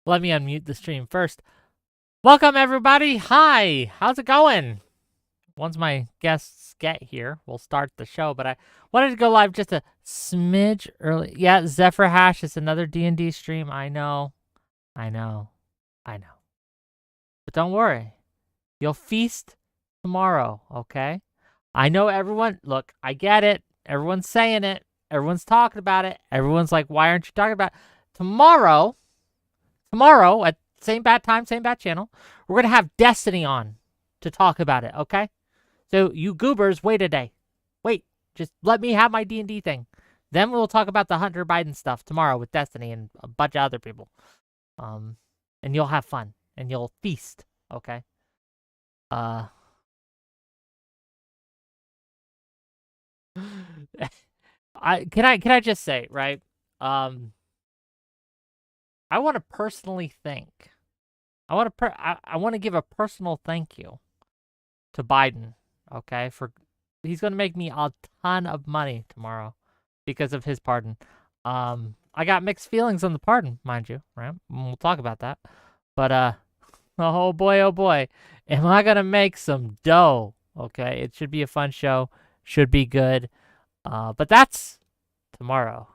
Let me unmute the stream first. Welcome, everybody. Hi. How's it going? Once my guests get here, we'll start the show. But I wanted to go live just a smidge early. Yeah, Zephyr Hash is another D&D stream. I know. But don't worry. You'll feast tomorrow, okay? I know everyone. Look, I get it. Everyone's saying it. Everyone's talking about it. Everyone's like, why aren't you talking about it? Tomorrow at same bat time, same bat channel, we're going to have Destiny on to talk about it, okay? So you goobers, wait a day. Wait, just let me have my D&D thing. Then we'll talk about the Hunter Biden stuff tomorrow with Destiny and a bunch of other people. And you'll have fun and you'll feast, okay? Can I just say, right? I want to personally thank. I want to give a personal thank you to Biden, okay? He's going to make me a ton of money tomorrow because of his pardon. I got mixed feelings on the pardon, mind you, right? We'll talk about that. But oh boy, am I going to make some dough, okay? It should be a fun show, should be good. But that's tomorrow.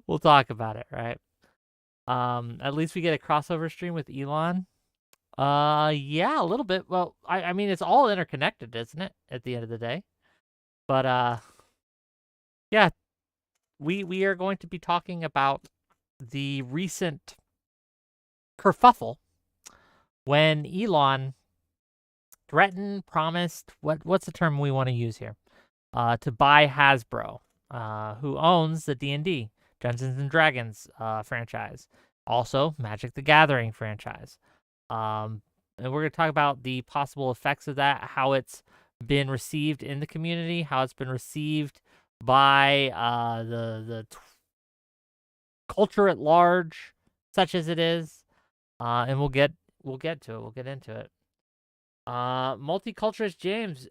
We'll talk about it, right? At least we get a crossover stream with Elon. Yeah, a little bit. Well, I mean, it's all interconnected, isn't it? At the end of the day. But yeah, we are going to be talking about the recent kerfuffle when Elon threatened, promised, what's the term we want to use here? To buy Hasbro, who owns the D&D, Dungeons and Dragons franchise, also Magic the Gathering franchise. And we're going to talk about the possible effects of that, how it's been received in the community, how it's been received by the culture at large, such as it is. And we'll get to it. We'll get into it. Multiculturalist James,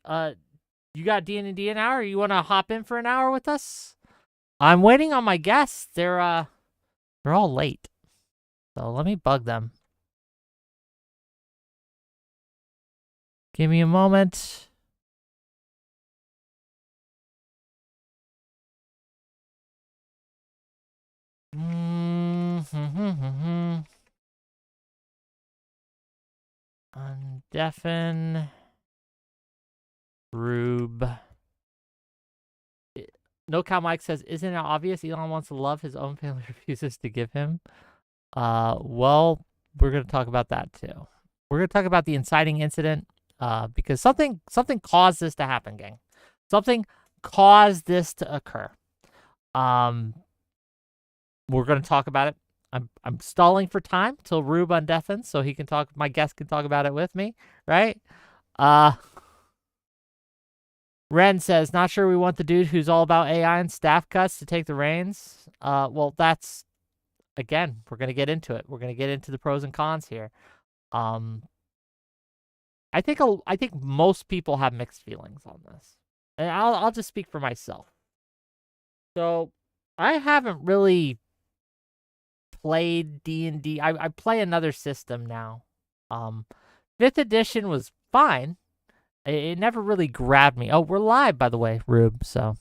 you got D&D an hour? You want to hop in for an hour with us? I'm waiting on my guests. They're all late. So let me bug them. Give me a moment. Undeafen. Rube. No Cow Mike says, isn't it obvious Elon wants to love his own family refuses to give him? Well, we're going to talk about that too. We're going to talk about the inciting incident because something caused this to happen, gang. Something caused this to occur. We're going to talk about it. I'm stalling for time till Rube undeafens so he can talk. My guest can talk about it with me, right? Ren says, not sure we want the dude who's all about AI and staff cuts to take the reins. Well, that's, again, we're going to get into it. We're going to get into the pros and cons here. I think most people have mixed feelings on this. And I'll just speak for myself. So, I haven't really played D&D. I play another system now. 5th edition was fine. It never really grabbed me. Oh, we're live, by the way, Rube. So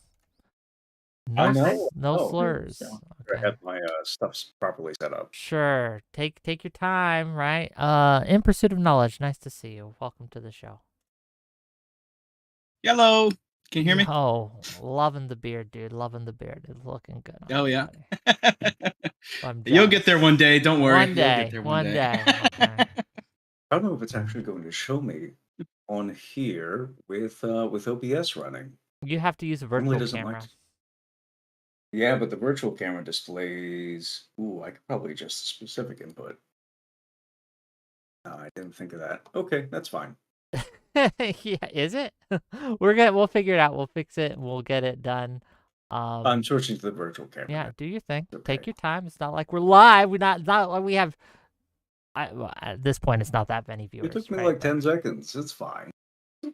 no slurs. Yeah. Okay. I have my stuff properly set up. Sure. Take your time, right? In Pursuit of Knowledge. Nice to see you. Welcome to the show. Hello. Can you hear me? Oh, loving the beard, dude. Loving the beard. It's looking good. Oh yeah. You'll get there one day. Don't worry. One day. Okay. I don't know if it's actually going to show me on here with OBS running. You have to use a virtual camera. Yeah, but the virtual camera displays. Ooh, I could probably adjust the specific input. I didn't think of that. Okay, that's fine. Yeah, is it? We'll figure it out. We'll fix it. We'll get it done. I'm switching to the virtual camera. Yeah, do your thing. Okay. Take your time. It's not like we're live. We're not like we have. At this point, it's not that many viewers. It took me like 10 seconds. It's fine.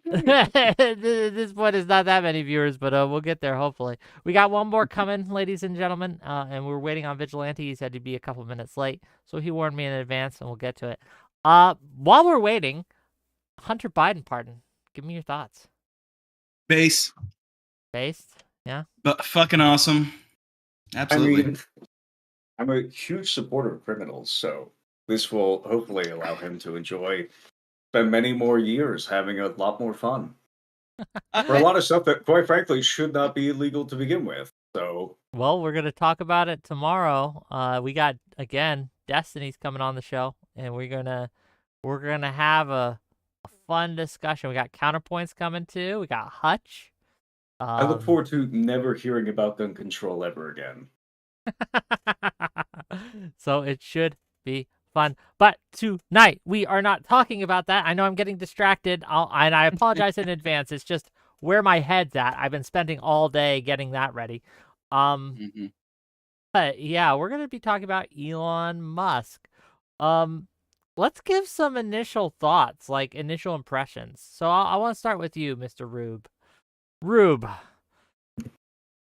This point is not that many viewers, but we'll get there hopefully. We got one more coming, ladies and gentlemen, and we're waiting on Vigilante. He said he'd be a couple minutes late, so he warned me in advance, and we'll get to it. While we're waiting, Hunter Biden pardon. Give me your thoughts. Based, yeah. but fucking awesome. Absolutely. I mean, I'm a huge supporter of criminals, so this will hopefully allow him to spend many more years having a lot more fun. For a lot of stuff that, quite frankly, should not be illegal to begin with. So, well, we're gonna talk about it tomorrow. We got again Destiny's coming on the show, and we're gonna have a fun discussion. We got counterpoints coming too. We got Hutch. I look forward to never hearing about gun control ever again. So it should be fun. But tonight, we are not talking about that. I know I'm getting distracted, and I apologize in advance. It's just where my head's at. I've been spending all day getting that ready. But yeah, we're going to be talking about Elon Musk. Let's give some initial thoughts, like initial impressions. So I want to start with you, Mr. Rube.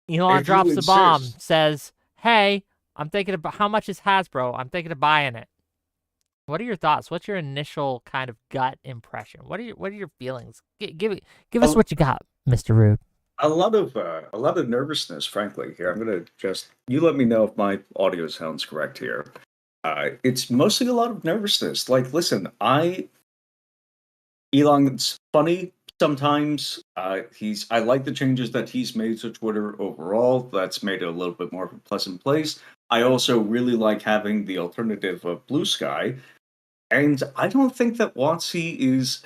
Elon drops the bomb, says, hey, I'm thinking about how much is Hasbro? I'm thinking of buying it. What are your thoughts? What's your initial kind of gut impression? What are your feelings? Give us what you got, Mr. Rube. A lot of nervousness, frankly. Here, I'm gonna you let me know if my audio sounds correct here. It's mostly a lot of nervousness. Like, listen, Elon's funny sometimes. I like the changes that he's made to Twitter overall. That's made it a little bit more of a pleasant place. I also really like having the alternative of Blue Sky. And I don't think that WOTC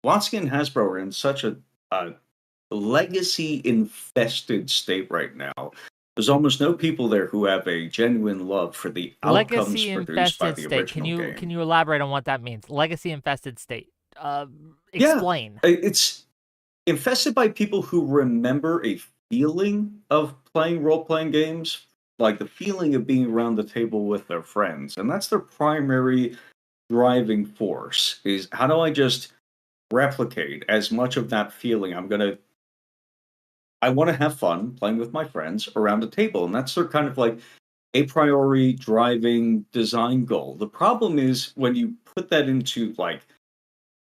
and Hasbro are in such a legacy-infested state right now. There's almost no people there who have a genuine love for the outcomes produced by the original game. Can you elaborate on what that means? Legacy-infested state. Explain. Yeah, it's infested by people who remember a feeling of playing role-playing games, like the feeling of being around the table with their friends. And that's their primary driving force, is how do I just replicate as much of that feeling? I want to have fun playing with my friends around a table. And that's their kind of like a priori driving design goal. The problem is when you put that into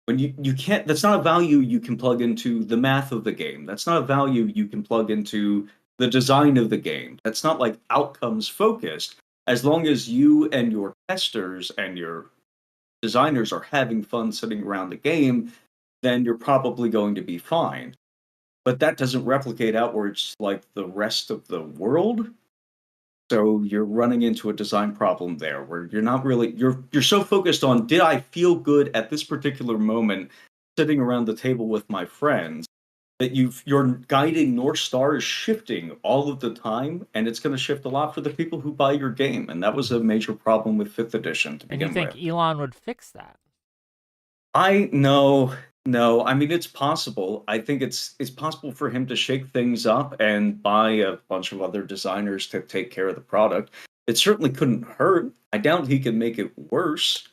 when you can't, that's not a value you can plug into the math of the game. That's not a value you can plug into the design of the game. That's not like outcomes focused. As long as you and your testers and your designers are having fun sitting around the game, then you're probably going to be fine. But that doesn't replicate outwards like the rest of the world. So you're running into a design problem there where you're not really you're so focused on, did I feel good at this particular moment sitting around the table with my friends, that your guiding North Star is shifting all of the time, and it's going to shift a lot for the people who buy your game. And that was a major problem with 5th edition to begin with. And you think Elon would fix that? No, I mean, it's possible. I think it's possible for him to shake things up and buy a bunch of other designers to take care of the product. It certainly couldn't hurt. I doubt he can make it worse.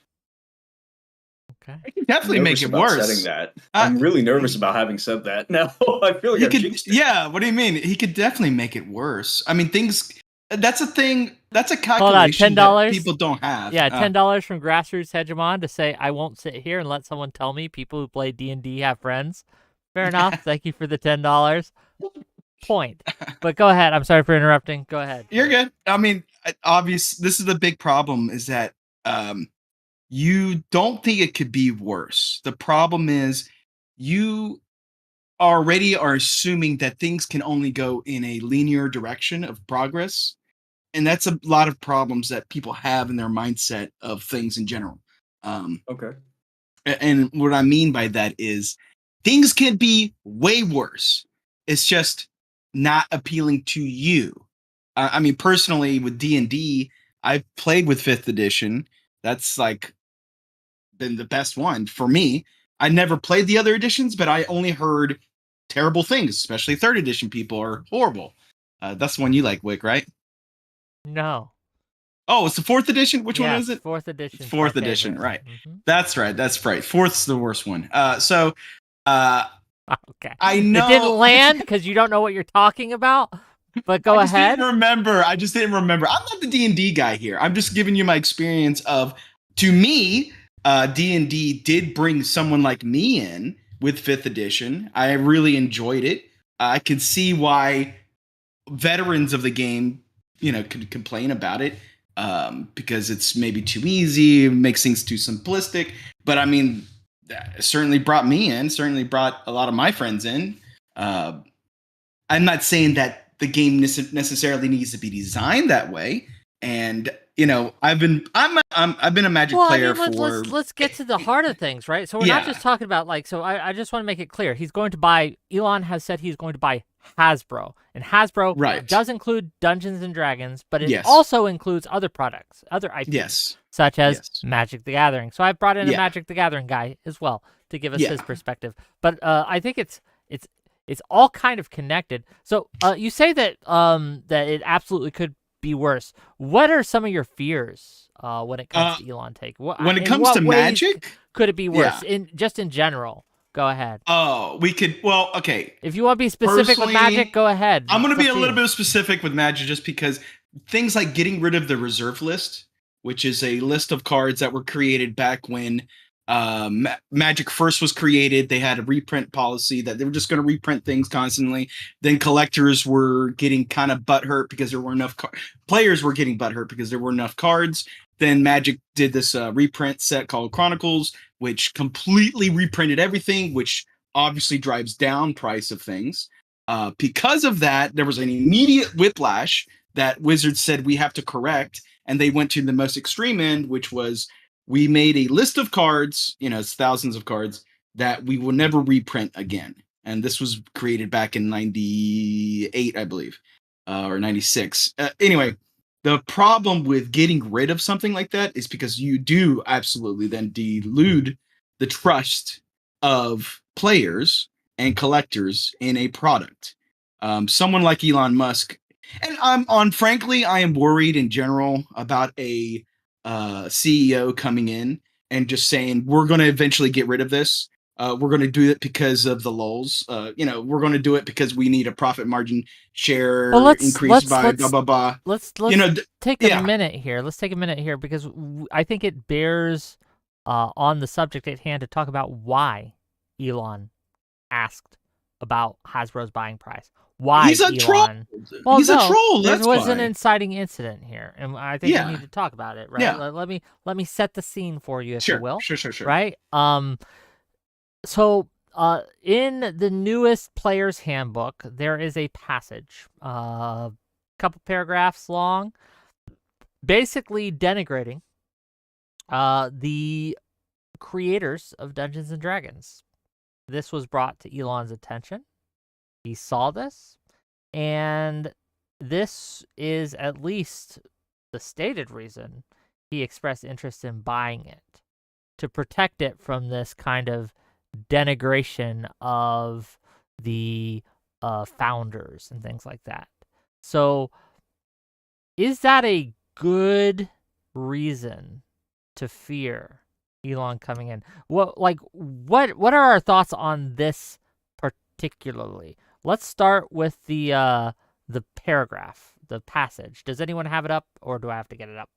Okay. I can definitely make it worse. Saying that. I'm really nervous about having said that. Now I feel like yeah, what do you mean? He could definitely make it worse. I mean, things. That's a thing. That's a $10 calculation that people don't have. Yeah, $10 from Grassroots Hegemon to say I won't sit here and let someone tell me people who play D&D have friends. Fair enough. Thank you for the $10. Point. But go ahead. I'm sorry for interrupting. Go ahead. You're good. I mean, obvious. This is the big problem: is that you don't think it could be worse. The problem is you already are assuming that things can only go in a linear direction of progress. And that's a lot of problems that people have in their mindset of things in general. Okay. And what I mean by that is things can be way worse. It's just not appealing to you. I mean, personally, with D&D, I've played with 5th edition. That's like been the best one for me. I never played the other editions, but I only heard terrible things, especially 3rd edition people are horrible. That's the one you like, Wick, right? No. Oh, it's the 4th edition? Which one is it? 4th edition. It's 4th edition, right. That's right. 4th's the worst one. So Okay. I know It didn't land because you don't know what you're talking about. But go ahead. Didn't remember. I just didn't remember. I'm not the D&D guy here. I'm just giving you my experience of, to me, D&D did bring someone like me in with 5th edition. I really enjoyed it. I could see why veterans of the game, could complain about it because it's maybe too easy, makes things too simplistic. But I mean, that certainly brought me in, certainly brought a lot of my friends in. I'm not saying that the game necessarily needs to be designed that way. And I've been a Magic player for. Let's get to the heart of things, right? So we're not just talking about I just want to make it clear. Elon has said he's going to buy Hasbro, and Hasbro does include Dungeons and Dragons, but it also includes other products, other IPs, such as Magic the Gathering. So I brought in a Magic the Gathering guy as well to give us his perspective. But I think it's all kind of connected. So you say that that it absolutely could be worse. What are some of your fears when it comes to Elon Take? When it comes to Magic, could it be worse? In general, go ahead. Oh, we could. Well, okay. If you want to be specific with Magic, go ahead. I'm going to be a little bit specific with Magic, just because things like getting rid of the reserve list, which is a list of cards that were created back when Magic first was created. They had a reprint policy that they were just going to reprint things constantly. Then collectors were getting kind of butthurt because there weren't enough players were getting butthurt because there weren't enough cards. Then Magic did this reprint set called Chronicles, which completely reprinted everything, which obviously drives down price of things. Because of that, there was an immediate whiplash that Wizards said we have to correct, and they went to the most extreme end, which was we made a list of cards, it's thousands of cards, that we will never reprint again. And this was created back in 98, I believe, or 96. Anyway, the problem with getting rid of something like that is because you do absolutely then delude the trust of players and collectors in a product. Someone like Elon Musk, and frankly, I am worried in general about a CEO coming in and just saying, we're going to eventually get rid of this. We're going to do it because of the lulls. We're going to do it because we need a profit margin share increase by blah, blah, blah. Let's take a minute here. Let's take a minute here because I think it bears on the subject at hand to talk about why Elon asked about Hasbro's buying price. Why he's a Elon? troll. Well, he's a troll. There was an inciting incident here, and I think we need to talk about it. Right? Yeah. Let me set the scene for you, if you will. Sure. Right. So, in the newest player's handbook, there is a passage, a couple paragraphs long, basically denigrating the creators of Dungeons and Dragons. This was brought to Elon's attention. He saw this, and this is at least the stated reason he expressed interest in buying it, to protect it from this kind of denigration of the founders and things like that. So, is that a good reason to fear Elon coming in? What are our thoughts on this particularly? Let's start with the paragraph, the passage. Does anyone have it up, or do I have to get it up?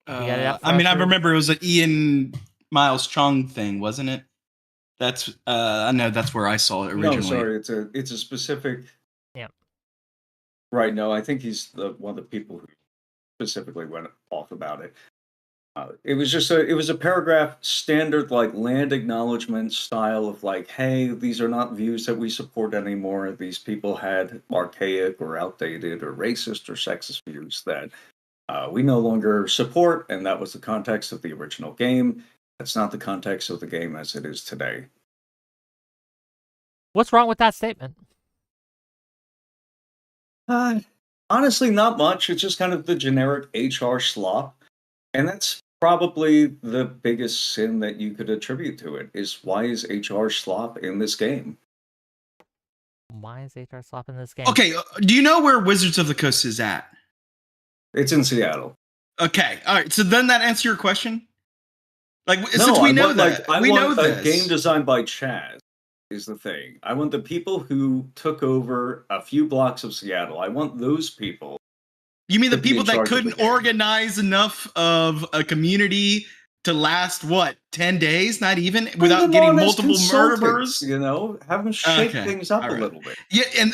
Get it up I remember it was an Ian Miles Chung thing, wasn't it? That's I know that's where I saw it originally. No, sorry, it's a specific. Yeah. Right. No, I think he's one of the people who specifically went off about it. It was a paragraph, standard like land acknowledgement style of like, hey, these are not views that we support anymore. These people had archaic or outdated or racist or sexist views that we no longer support, and that was the context of the original game. That's not the context of the game as it is today. What's wrong with that statement? Honestly, not much. It's just kind of the generic HR slop. And that's probably the biggest sin that you could attribute to it, is why is HR slop in this game? Why is HR slop in this game? Okay, do you know where Wizards of the Coast is at? It's in Seattle. Okay, all right. So then that answer your question? Like, since we know that, I want a game designed by Chaz. is the thing. I want the people who took over a few blocks of Seattle. I want those people. You mean the to be in people that charge of the couldn't game. organize enough of a community to last, what, 10 days? Not even? Without Bring them getting on as multiple consultants, murderers? have them shake Okay, things up all a right. little bit.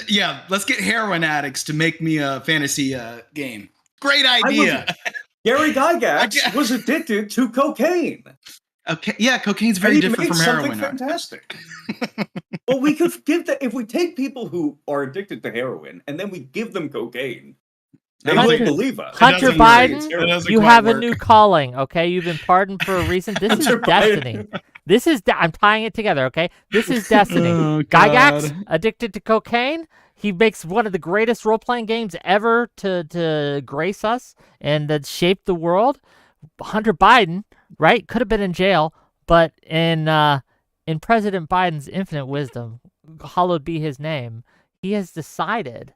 Yeah, let's get heroin addicts to make me a fantasy game. Great I idea. Gary I Gygax get- was addicted to cocaine. Okay, yeah, cocaine's And very he different made from something heroin. fantastic. Well, we could give that if we take people who are addicted to heroin and then we give them cocaine, they Hunter- will believe us. Hunter doesn't Biden, work. It doesn't you quite have a work. new calling, okay? You've been pardoned for a reason. This is Hunter destiny. Biden. This is I'm tying it together, okay? This is destiny. Oh, Gygax, God. addicted to cocaine. He makes one of the greatest role-playing games ever to grace us and that shaped the world. Hunter Biden, right? Could have been in jail, but in President Biden's infinite wisdom, hallowed be his name, he has decided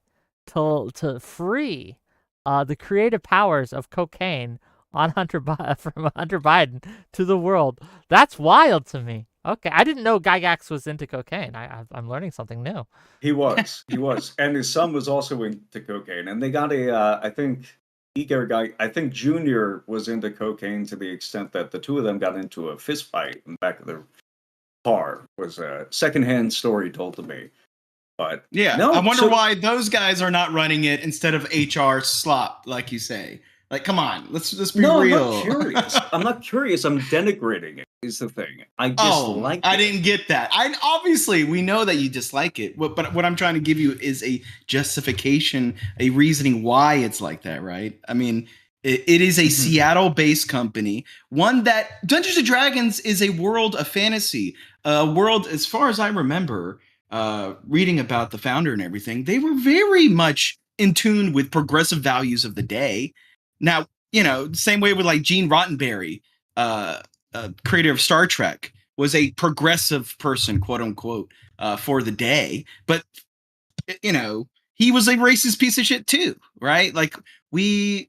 to free the creative powers of cocaine on from Hunter Biden to the world. That's wild to me. Okay, I didn't know Gygax was into cocaine. I'm learning something new. He was, and his son was also into cocaine. And they got I think I think Junior was into cocaine to the extent that the two of them got into a fist fight in the back of their car. Was a secondhand story told to me. But Yeah, no, I wonder so- why those guys are not running it instead of HR slop, like you say. Like, come on, let's be no, real. I'm not curious. I'm not curious. I'm denigrating it. Is the thing. I dislike it. I didn't get that. Obviously we know that you dislike it, but what I'm trying to give you is a justification, a reasoning why it's like that, right? I mean, it is a Seattle-based company, one that Dungeons and Dragons is a world of fantasy, a world, as far as I remember, reading about the founder and everything, they were very much in tune with progressive values of the day. Now, same way with like Gene Roddenberry, creator of Star Trek, was a progressive person, quote unquote, for the day. But, he was a racist piece of shit too, right? Like, I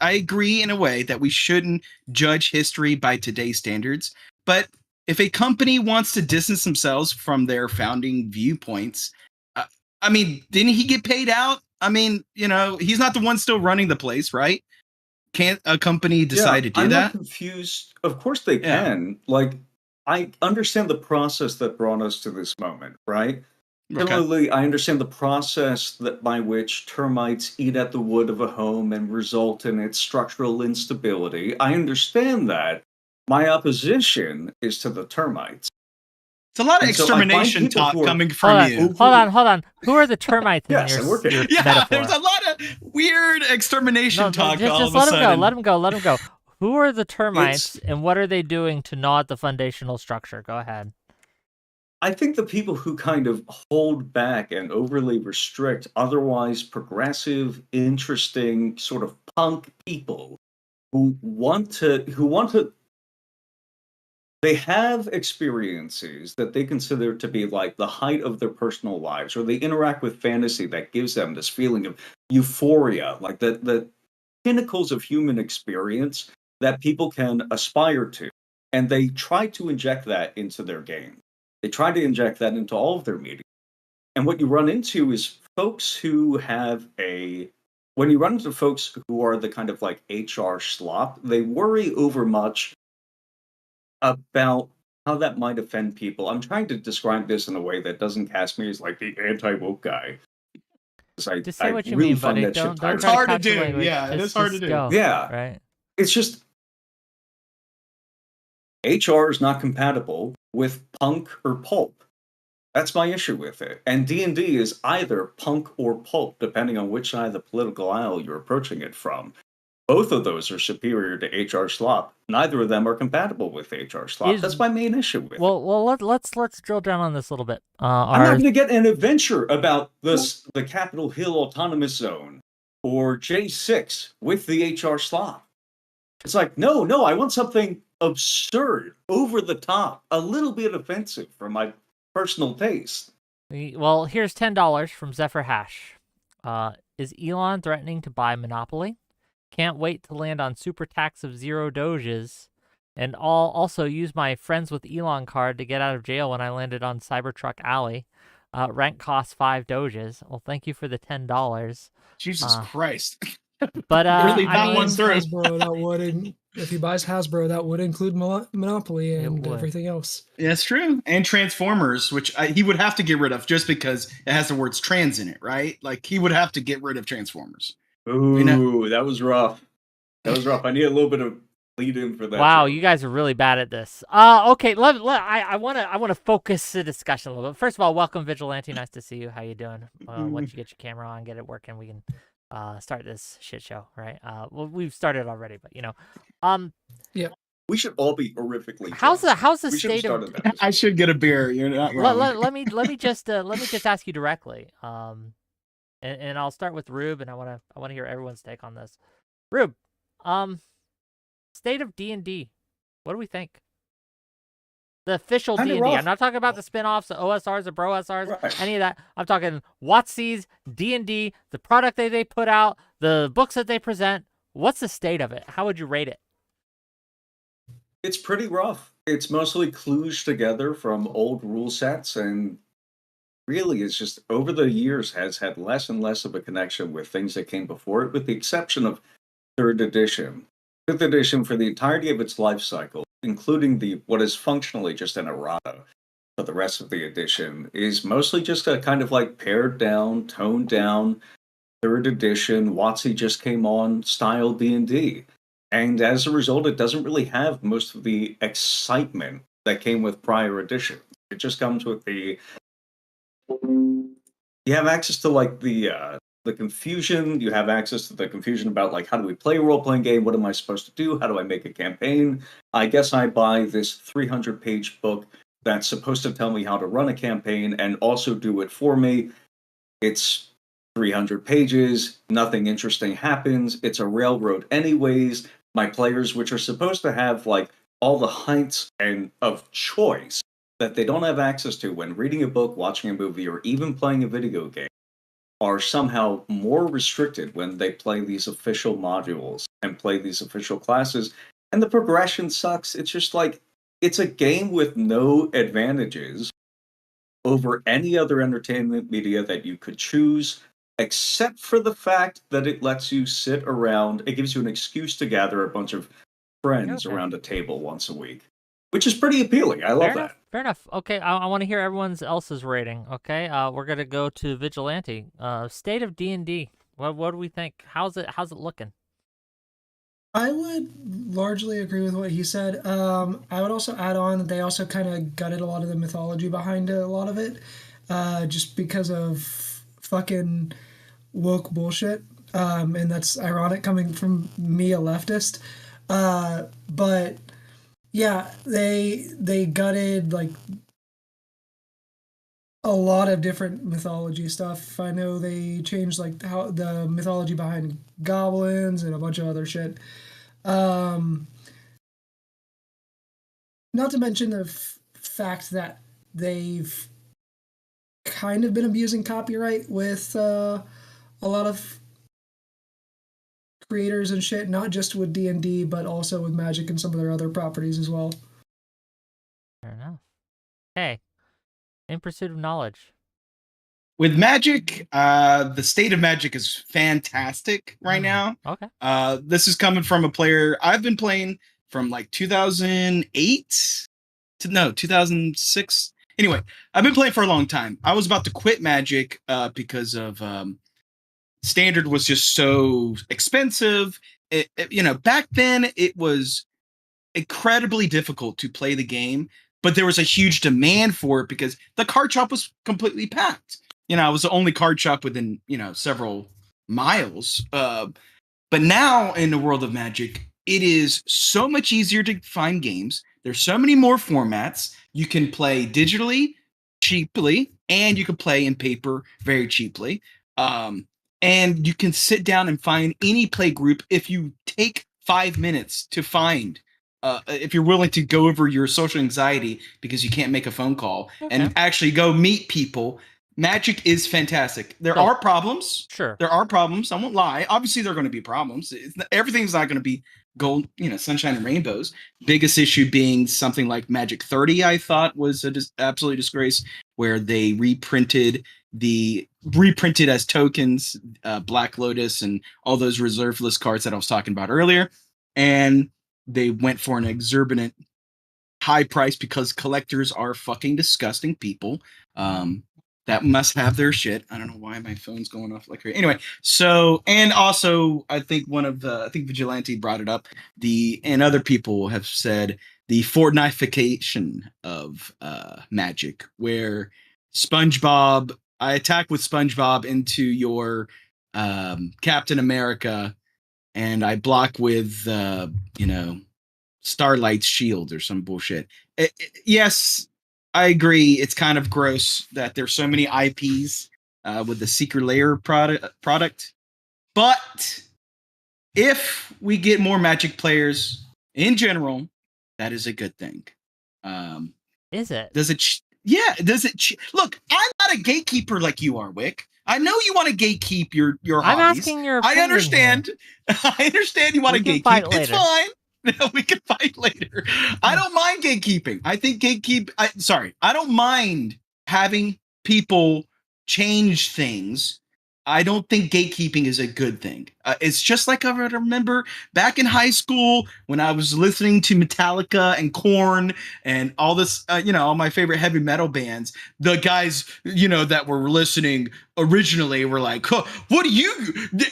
agree in a way that we shouldn't judge history by today's standards. But if a company wants to distance themselves from their founding viewpoints, I mean, didn't he get paid out? I mean, he's not the one still running the place, right? Can't a company decide to do I'm that? not confused. Of course they Yeah. can. Like, I understand the process that brought us to this moment, right? Okay. Similarly, I understand the process by which termites eat at the wood of a home and result in its structural instability. I understand that. My opposition is to the termites. It's a lot of And so I find extermination people talk who are- coming from you. Hold on. Who are the termites in Yes, and we're your Yeah, metaphor? there's a lot of weird extermination talk all just of a let sudden. him go. Let him go. Who are the termites, and what are they doing to gnaw at the foundational structure? Go ahead. I think the people who kind of hold back and overly restrict otherwise progressive, interesting, sort of punk people who want to they have experiences that they consider to be like the height of their personal lives, or they interact with fantasy that gives them this feeling of euphoria, like the pinnacles of human experience that people can aspire to. And they try to inject that into their game. They try to inject that into all of their media. And what you run into is folks who when you run into folks who are the kind of like HR slop, they worry over much about how that might offend people. I'm trying to describe this in a way that doesn't cast me as like the anti-woke guy. Just say what you really mean, find buddy. that shit Don't tiresome. It's hard to couch your do. language. Yeah, it is hard to do. Go, Yeah. right. It's just HR is not compatible with punk or pulp. That's my issue with it. And D&D is either punk or pulp, depending on which side of the political aisle you're approaching it from. Both of those are superior to HR slop. Neither of them are compatible with HR slop. That's my main issue with it. Well, let's drill down on this a little bit. I'm not going to get an adventure about the Capitol Hill Autonomous Zone or J6 with the HR slop. It's like, no, I want something absurd, over the top, a little bit offensive for my personal taste. Well, here's $10 from Zephyr Hash. Is Elon threatening to buy Monopoly? Can't wait to land on super tax of 0 doges And I'll also use my Friends with Elon card to get out of jail when I landed on Cybertruck Alley. Rent costs 5 Doges. Well, thank you for the $10. Jesus Christ. But Really I thought one mean, through. Hasbro, that would if he buys Hasbro, that would include Monopoly It and would. everything else. That's true. And Transformers, which he would have to get rid of just because it has the words trans in it, right? Like, he would have to get rid of Transformers. Ooh, that was rough. That was rough. I need a little bit of lead in for that. wow, joke. you guys are really bad at this. Okay, I wanna focus the discussion a little bit. First of all, welcome Vigilante. Nice to see you. How you doing? Once you get your camera on, get it working, we can start this shit show, right? Well, we've started already, but We should all be horrifically. how's drunk. the We should have state of started that. I should get a beer. You're not wrong. let me just ask you directly. And I'll start with Rube, and I wanna hear everyone's take on this. Rube, state of D&D. What do we think? The official Kinda D&D. rough. I'm not talking about the spin-offs, the OSRs, the Bro SRs, Right. any of that. I'm talking WOTC's, D&D, the product that they put out, the books that they present. What's the state of it? How would you rate it? It's pretty rough. It's mostly kludged together from old rule sets, and really, it's just over the years has had less and less of a connection with things that came before it, with the exception of third edition. Fifth edition, for the entirety of its life cycle, including what is functionally just an errata for the rest of the edition, is mostly just a kind of like pared down, toned down third edition. WOTC just came on style D&D. And as a result, it doesn't really have most of the excitement that came with prior editions. It just comes with you have access to like the confusion. You have access to the confusion about like, how do we play a role-playing game? What am I supposed to do? How do I make a campaign? I guess I buy this 300-page book that's supposed to tell me how to run a campaign and also do it for me. It's 300 pages. Nothing interesting happens. It's a railroad anyways. My players, which are supposed to have like all the heights and of choice that they don't have access to when reading a book, watching a movie, or even playing a video game, are somehow more restricted when they play these official modules and play these official classes. And the progression sucks. It's just like, it's a game with no advantages over any other entertainment media that you could choose, except for the fact that it lets you sit around. It gives you an excuse to gather a bunch of friends Okay. around a table once a week, which is pretty appealing. I love that. Fair enough. Okay, I want to hear everyone else's rating. Okay, we're gonna go to Vigilante. State of D&D. What do we think? How's it looking? I would largely agree with what he said. I would also add on that they also kind of gutted a lot of the mythology behind a lot of it, just because of fucking woke bullshit. And that's ironic coming from me, a leftist. But yeah, they gutted like a lot of different mythology stuff. I know they changed like how the mythology behind goblins and a bunch of other shit. Not to mention the fact that they've kind of been abusing copyright with a lot of creators and shit, not just with D&D, but also with Magic and some of their other properties as well. Fair enough. Okay. In Pursuit of Knowledge. With Magic, the state of Magic is fantastic right now. Okay. This is coming from a player I've been playing from like 2008 to 2006. Anyway, I've been playing for a long time. I was about to quit Magic because of Standard was just so expensive. Back then it was incredibly difficult to play the game, but there was a huge demand for it because the card shop was completely packed. I was the only card shop within, several miles. But now in the world of Magic, it is so much easier to find games. There's so many more formats. You can play digitally cheaply, and you can play in paper very cheaply. And you can sit down and find any play group if you take 5 minutes to find. If you're willing to go over your social anxiety because you can't make a phone call and actually go meet people, Magic is fantastic. There are problems. Sure. There are problems. I won't lie. Obviously, there are going to be problems. Everything's not going to be gold, sunshine and rainbows. Biggest issue being something like Magic 30, I thought was a absolute disgrace, where they reprinted as tokens, Black Lotus and all those reserve list cards that I was talking about earlier, and they went for an exorbitant high price because collectors are fucking disgusting people. That must have their shit. I don't know why my phone's going off like crazy. Anyway, so, and also I think I think Vigilante brought it up. And other people have said the Fortnite-fication of Magic, where I attack with SpongeBob into your Captain America, and I block with Starlight's shield or some bullshit. Yes, I agree. It's kind of gross that there's so many IPs with the Secret Lair product. But if we get more Magic players in general, that is a good thing. Is it? Does it? Yeah. Does it? Look, I'm not a gatekeeper like you are, Wick. I know you want to gatekeep your I'm hobbies. asking your opinion. I understand. I understand you want to gatekeep. It's fine. We can fight later. I don't mind gatekeeping. I think I don't mind having people change things. I don't think gatekeeping is a good thing. It's just like I remember back in high school when I was listening to Metallica and Korn and all this, all my favorite heavy metal bands. The guys, that were listening originally were like, huh, what do you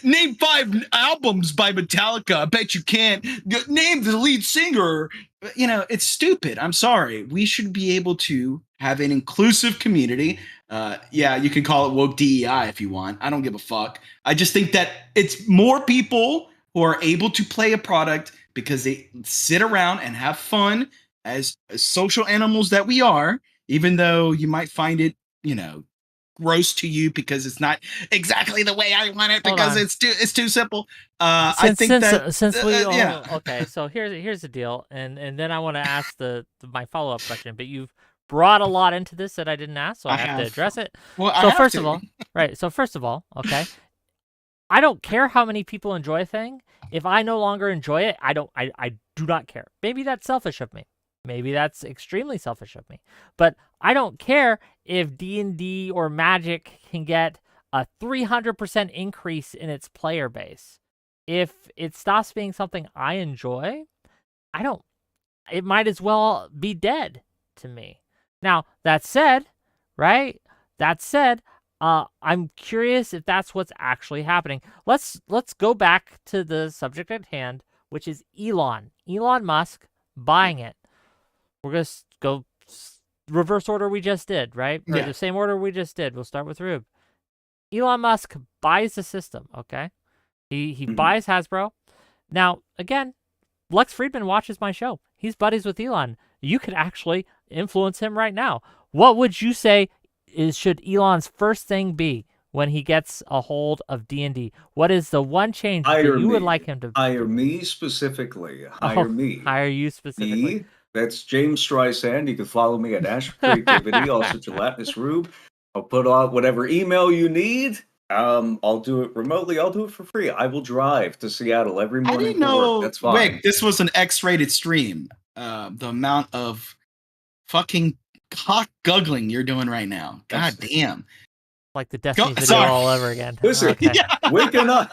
name 5 albums by Metallica? I bet you can't name the lead singer. It's stupid. I'm sorry. We should be able to have an inclusive community. Yeah, you can call it woke DEI if you want. I don't give a fuck. I just think that it's more people who are able to play a product because they sit around and have fun as social animals that we are, even though you might find it, gross to you because it's not exactly the way I want it because it's too simple. I think okay, so here's the deal, and then I want to ask my follow-up question, but you've brought a lot into this that I didn't ask, so I have to address it. Well, so first of all, okay, I don't care how many people enjoy a thing. If I no longer enjoy it, I do not care. Maybe that's selfish of me. Maybe that's extremely selfish of me. But I don't care if D&D or Magic can get a 300% increase in its player base. If it stops being something I enjoy, it might as well be dead to me. Now, that said, right? I'm curious if that's what's actually happening. Let's go back to the subject at hand, which is Elon Musk buying it. We're going to go reverse order we just did, right? Or the same order we just did. We'll start with Rube. Elon Musk buys the system, okay? He buys Hasbro. Now, again, Lex Friedman watches my show. He's buddies with Elon. You could actually influence him right now. What would you say should Elon's first thing be when he gets a hold of D&D? What is the one change that you would like him to hire me specifically? Hire you specifically. That's James Streisand. You can follow me at Ash Creativity, also Gelatinous Rube. I'll put out whatever email you need. I'll do it remotely. I'll do it for free. I will drive to Seattle every morning. I didn't know. That's fine. Wait, this was an X-rated stream. The amount of fucking cock guggling you're doing right now. God damn. Like the Destiny video all over again. Listen, waking up.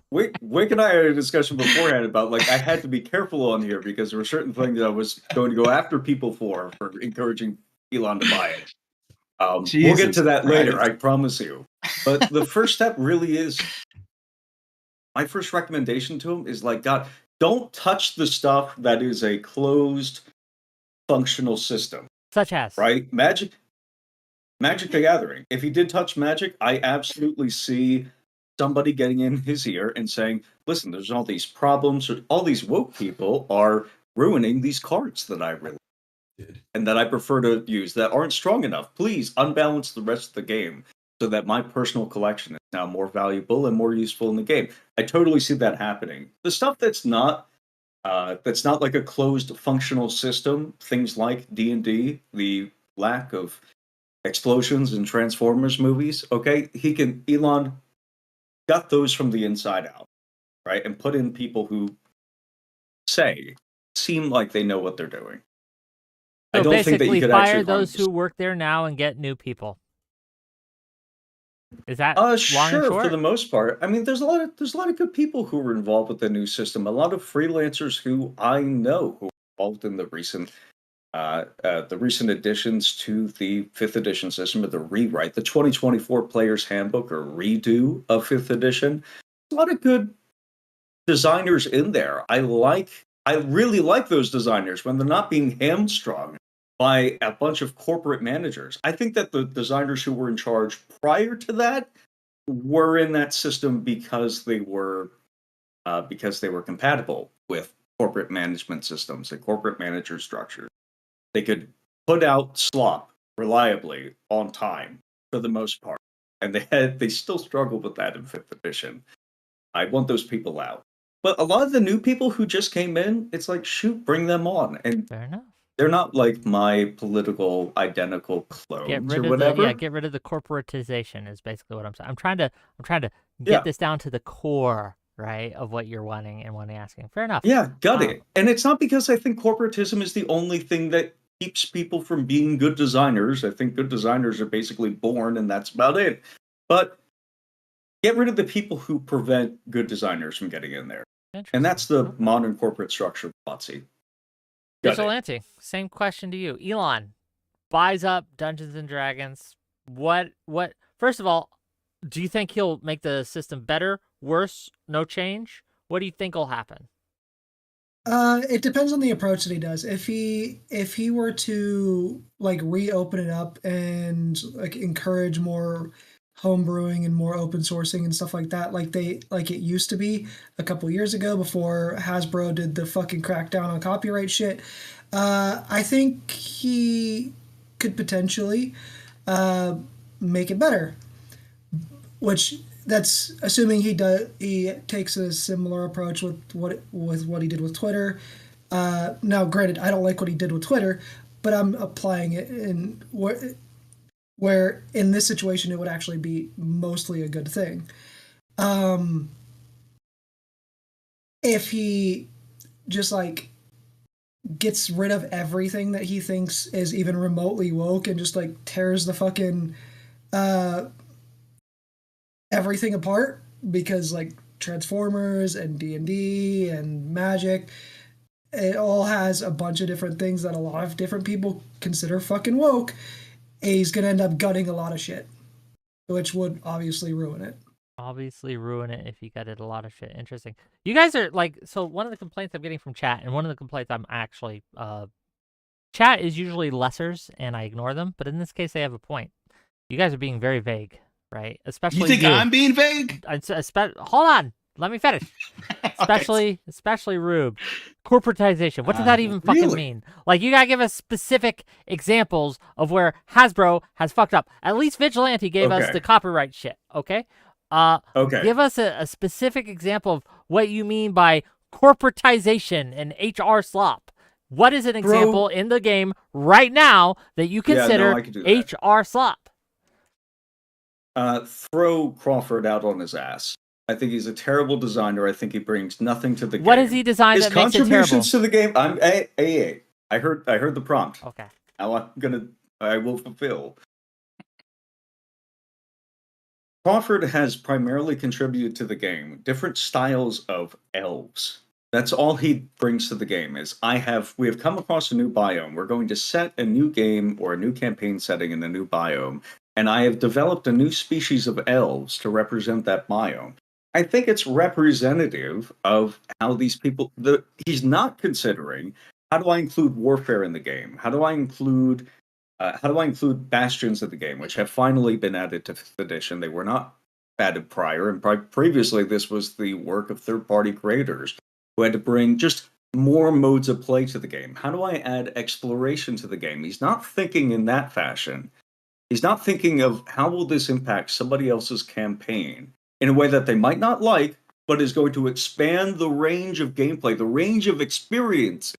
Wake and I had a discussion beforehand about I had to be careful on here because there were certain things that I was going to go after people for encouraging Elon to buy it. We'll get to that later, I promise you. But the first step really is, my first recommendation to him is God, don't touch the stuff that is a closed functional system. Such as? Right? Magic the Gathering. If he did touch Magic, I absolutely see somebody getting in his ear and saying, listen, there's all these problems, all these woke people are ruining these cards that I really did and that I prefer to use that aren't strong enough. Please unbalance the rest of the game so that my personal collection is now more valuable and more useful in the game. I totally see that happening. The stuff that's not like a closed functional system, things like D&D, the lack of explosions in Transformers movies, okay, Elon got those from the inside out. right? And put in people who seem like they know what they're doing. I So don't think that you basically, could fire actually those who work there now and get new people. Is that long and Sure, for short? the most part. I mean, there's a lot of good people who were involved with the new system. A lot of freelancers who I know who were involved in the recent additions to the fifth edition system, or the rewrite, the 2024 Player's Handbook, or redo of fifth edition. A lot of good designers in there. I really like those designers when they're not being hamstrung by a bunch of corporate managers. I think that the designers who were in charge prior to that were in that system because they were compatible with corporate management systems and corporate manager structures. They could put out slop reliably on time for the most part, and they still struggled with that in fifth edition. I want those people out. But a lot of the new people who just came in, it's like, shoot, bring them on. And Fair enough. they're not like my political identical clones Get or rid of whatever. get rid of the corporatization is basically what I'm saying. I'm trying to Yeah. get this down to the core, right, of what you're wanting and asking. Fair enough. Yeah, got it. And it's not because I think corporatism is the only thing that keeps people from being good designers. I think good designers are basically born, and that's about it. But get rid of the people who prevent good designers from getting in there. And that's the modern corporate structure of WOTC. Vigilante, same question to you. Elon buys up Dungeons and Dragons. What first of all, do you think he'll make the system better, worse, no change? What do you think will happen? It depends on the approach that he does. If he were to like reopen it up and like encourage more homebrewing and more open sourcing and stuff like that, like it used to be a couple years ago before Hasbro did the fucking crackdown on copyright shit, I think he could potentially make it better. Which that's assuming he takes a similar approach with what he did with Twitter. Now, granted, I don't like what he did with Twitter, but I'm applying it in where in this situation it would actually be mostly a good thing. If he just like gets rid of everything that he thinks is even remotely woke and just like tears the fucking everything apart, because like Transformers and D&D and Magic, it all has a bunch of different things that a lot of different people consider fucking woke. He's gonna end up gutting a lot of shit, which would obviously ruin it. Obviously ruin it if you gutted a lot of shit. Interesting. You guys are like, so one of the complaints I'm getting from chat, and one of the complaints I'm actually chat is usually lessers and I ignore them, but in this case they have a point. You guys are being very vague, right? Especially you think I'm being vague? Hold on, let me finish. especially Rube. Corporatization. What does that even fucking mean? Like, you gotta give us specific examples of where Hasbro has fucked up. At least Vigilante gave us the copyright shit. Okay. Give us a specific example of what you mean by corporatization and HR slop. What is an example in the game right now that you consider HR slop? Throw Crawford out on his ass. I think he's a terrible designer. I think he brings nothing to the game. What has he designed that makes it terrible? His contributions to the game. I heard the prompt. Okay. Now I will fulfill. Crawford has primarily contributed to the game different styles of elves. That's all he brings to the game. We have come across a new biome. We're going to set a new game or a new campaign setting in a new biome, and I have developed a new species of elves to represent that biome. I think it's representative of how these people. He's not considering, how do I include warfare in the game? How do I include bastions of the game, which have finally been added to 5th edition? They were not added prior, and previously this was the work of third-party creators who had to bring just more modes of play to the game. How do I add exploration to the game? He's not thinking in that fashion. He's not thinking of how will this impact somebody else's campaign in a way that they might not like, but is going to expand the range of gameplay, the range of experience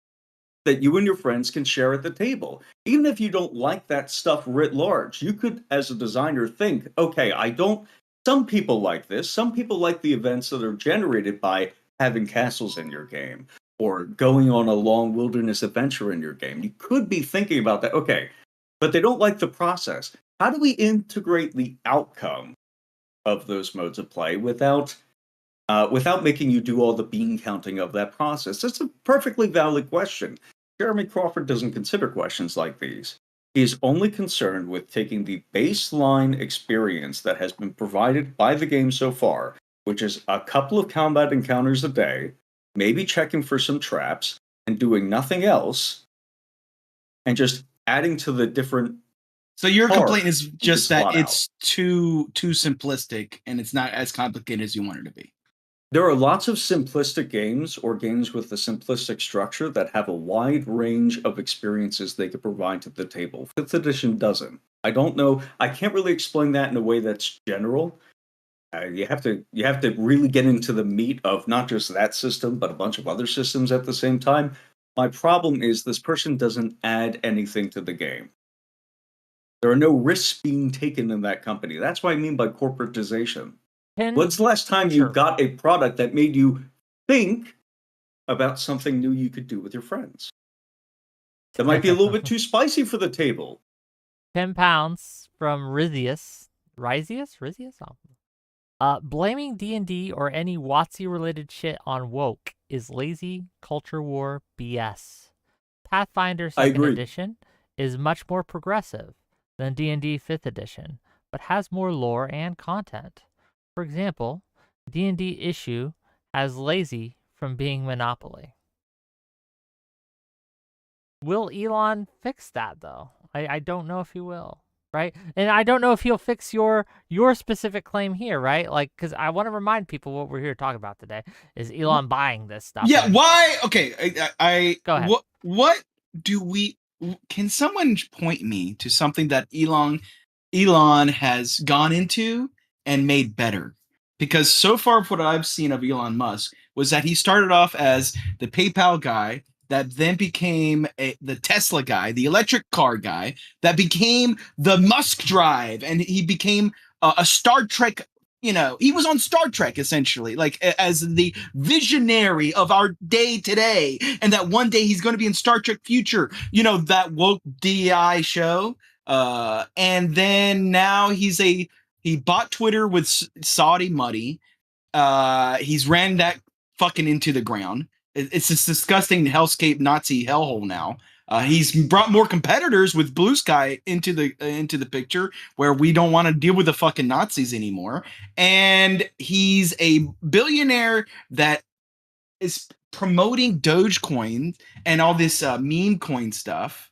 that you and your friends can share at the table. Even if you don't like that stuff writ large, you could, as a designer, think, okay, I don't some people like this. Some people like the events that are generated by having castles in your game or going on a long wilderness adventure in your game. You could be thinking about that. Okay, but they don't like the process. How do we integrate the outcome of those modes of play without making you do all the bean counting of that process? That's a perfectly valid question. Jeremy Crawford doesn't consider questions like these. He is only concerned with taking the baseline experience that has been provided by the game so far, which is a couple of combat encounters a day, maybe checking for some traps, and doing nothing else, and just adding to the different. So your parts complaint is just that slot it's too simplistic and it's not as complicated as you want it to be. There are lots of simplistic games or games with a simplistic structure that have a wide range of experiences they could provide to the table. 5th edition doesn't. I don't know. I can't really explain that in a way that's general. You have to really get into the meat of not just that system, but a bunch of other systems at the same time. My problem is this person doesn't add anything to the game. There are no risks being taken in that company. That's what I mean by corporatization. When's the last time you got a product that made you think about something new you could do with your friends? That might be a little bit too spicy for the table. 10 pounds from Rizius. Blaming D&D or any WOTC related shit on woke is lazy culture war BS. Pathfinder 2nd edition is much more progressive than D&D 5th edition, but has more lore and content. For example, D&D issue has lazy from being Monopoly. Will Elon fix that, though? I don't know if he will, right? And I don't know if he'll fix your specific claim here, right? Like, because I want to remind people what we're here to talk about today is Elon buying this stuff. Yeah, why? Okay, Go ahead. What do we... Can someone point me to something that Elon has gone into and made better? Because so far what I've seen of Elon Musk was that he started off as the PayPal guy that then became the Tesla guy, the electric car guy, that became the Musk drive, and he became a Star Trek, he was on Star Trek essentially, like as the visionary of our day today, and that one day he's going to be in Star Trek Future, that woke DI show. And then now he bought Twitter with Saudi money. He's ran that fucking into the ground. It's this disgusting hellscape Nazi hellhole now. He's brought more competitors with Blue Sky into the picture, where we don't want to deal with the fucking Nazis anymore. And he's a billionaire that is promoting Dogecoin and all this meme coin stuff.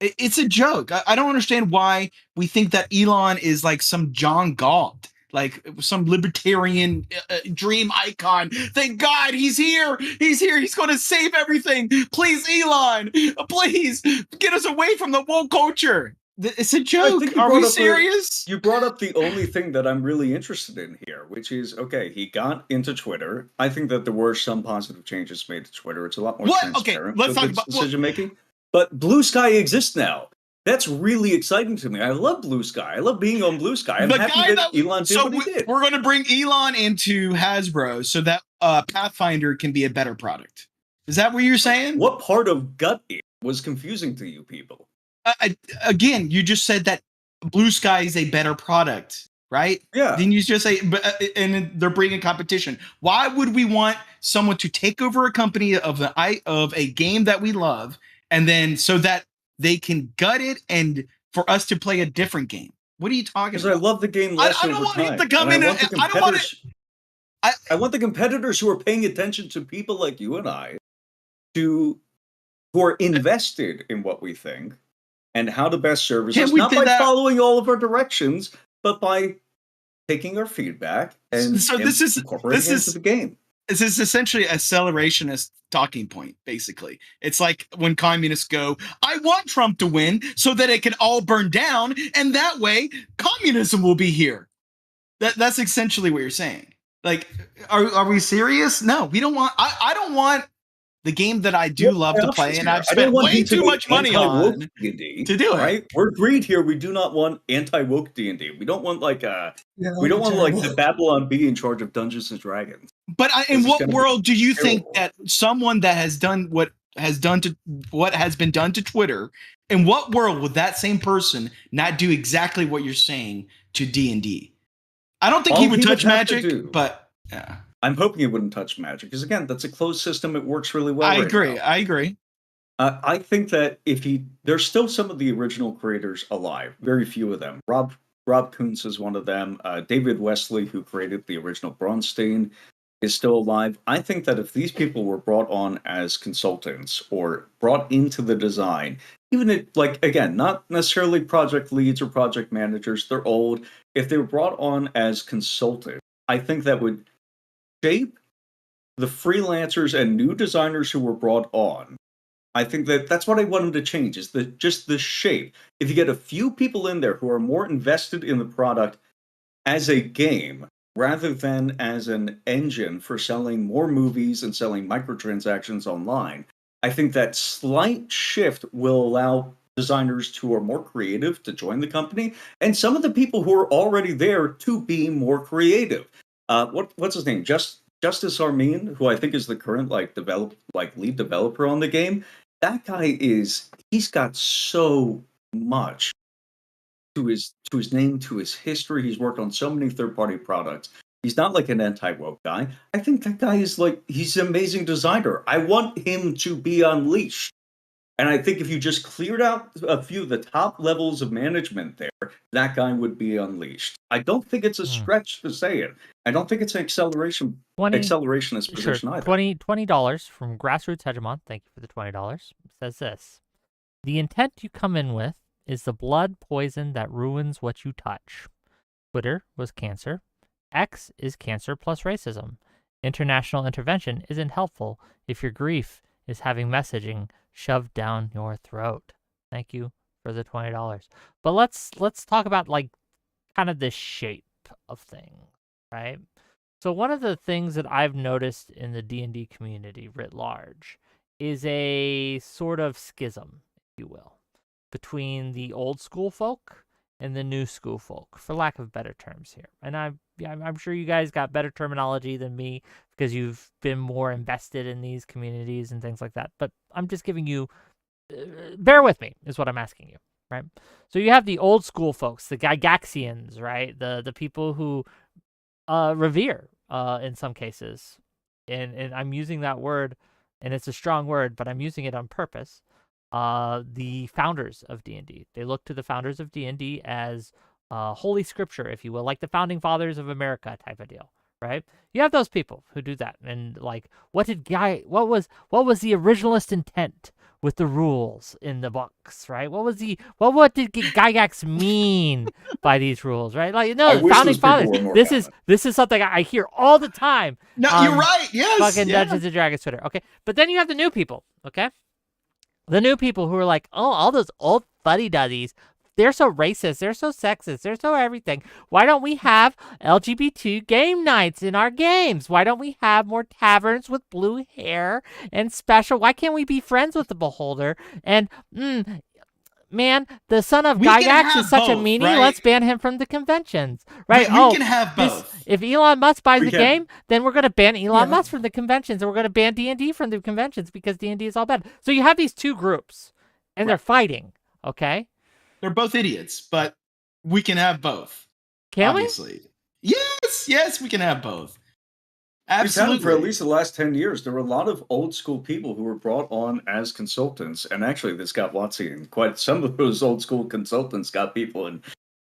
It's a joke. I don't understand why we think that Elon is like some John Galt, like some libertarian dream icon. Thank God he's here. He's here. He's going to save everything. Please, Elon, please get us away from the woke culture. It's a joke. Are we serious? You brought up the only thing that I'm really interested in here, which is, okay, he got into Twitter. I think that there were some positive changes made to Twitter. It's a lot more transparent. Let's talk about decision making. But Blue Sky exists now. That's really exciting to me. I love Blue Sky. I love being on Blue Sky. I'm happy that Elon did what he did. We're going to bring Elon into Hasbro so that Pathfinder can be a better product. Is that what you're saying? What part of gut was confusing to you people? Again, you just said that Blue Sky is a better product, right? Yeah. Didn't you just say, and they're bringing competition? Why would we want someone to take over a company of a game that we love, and then so that they can gut it and for us to play a different game? What are you talking about? Because I love the game less I don't over want time. him to come in. I want the competitors who are paying attention to people like you and I, who are invested in what we think and how to best service us, not by following all of our directions, but by taking our feedback and incorporating it into the game. This is essentially a accelerationist talking point, basically. It's like when communists go, I want Trump to win so that it can all burn down, and that way communism will be here. That's essentially what you're saying. Like, are we serious? No, we don't want, I don't want the game that I do love to play, and I've spent way too much money on D&D, to do it. Right? We're agreed here. We do not want anti-woke D&D. We don't want like we don't want like the Babylon Bee in charge of Dungeons and Dragons. But in what world do you think that someone that has done what has been done to Twitter, in what world would that same person not do exactly what you're saying to D&D? I don't think he would touch Magic, but yeah. I'm hoping he wouldn't touch Magic because again, that's a closed system. It works really well. I agree. I think that there's still some of the original creators alive. Very few of them. Rob Kuntz is one of them. David Wesley, who created the original Bronstein, is still alive. I think that if these people were brought on as consultants or brought into the design, even again, not necessarily project leads or project managers, they're old. If they were brought on as consultants, I think that would shape the freelancers and new designers who were brought on. I think that's what I want them to change, is just the shape. If you get a few people in there who are more invested in the product as a game rather than as an engine for selling more movies and selling microtransactions online, I think that slight shift will allow designers who are more creative to join the company, and some of the people who are already there to be more creative. What's his name? Justice Armin, who I think is the current lead developer on the game. That guy he's got so much to his name, to his history. He's worked on so many third-party products. He's not like an anti-woke guy. I think that guy he's an amazing designer. I want him to be unleashed. And I think if you just cleared out a few of the top levels of management there, that guy would be unleashed. I don't think it's a stretch to say it. I don't think it's an accelerationist position either. $20 from Grassroots Hegemon. Thank you for the $20. Says this: the intent you come in with is the blood poison that ruins what you touch. Twitter was cancer. X is cancer plus racism. International intervention isn't helpful if your grief is having messaging shoved down your throat. Thank you for the $20. But let's talk about kind of the shape of things, right? So one of the things that I've noticed in the D&D community writ large is a sort of schism, if you will, between the old school folk and the new school folk, for lack of better terms here. And I'm sure you guys got better terminology than me because you've been more invested in these communities and things like that. But I'm just giving you, bear with me is what I'm asking you, right? So you have the old school folks, the Gygaxians, right? The people who revere in some cases. And I'm using that word, and it's a strong word, but I'm using it on purpose. The founders of D&D. They look to the founders of D&D as holy scripture, if you will, like the founding fathers of America type of deal, right? You have those people who do that, and what was the originalist intent with the rules in the books, right? What did Gygax mean by these rules, right? Founding fathers. This is something I hear all the time. No, you're right. Yes, fucking Dungeons and Dragons Twitter. Okay, but then you have the new people. Okay. The new people who are like, oh, all those old fuddy-duddies, they're so racist, they're so sexist, they're so everything. Why don't we have LGBT game nights in our games? Why don't we have more taverns with blue hair and special? Why can't we be friends with the Beholder? And, man, the son of Gygax is such a meanie. Right? Let's ban him from the conventions. Right? We can have both. If Elon Musk buys the game, then we're going to ban Elon Musk from the conventions, and we're going to ban D&D from the conventions because D&D is all bad. So you have these two groups, and they're fighting, okay? They're both idiots, but we can have both. Can obviously. We? Yes, we can have both. Absolutely. For at least the last 10 years, there were a lot of old school people who were brought on as consultants. And actually, this got WOTC in quite some of those old school consultants got people in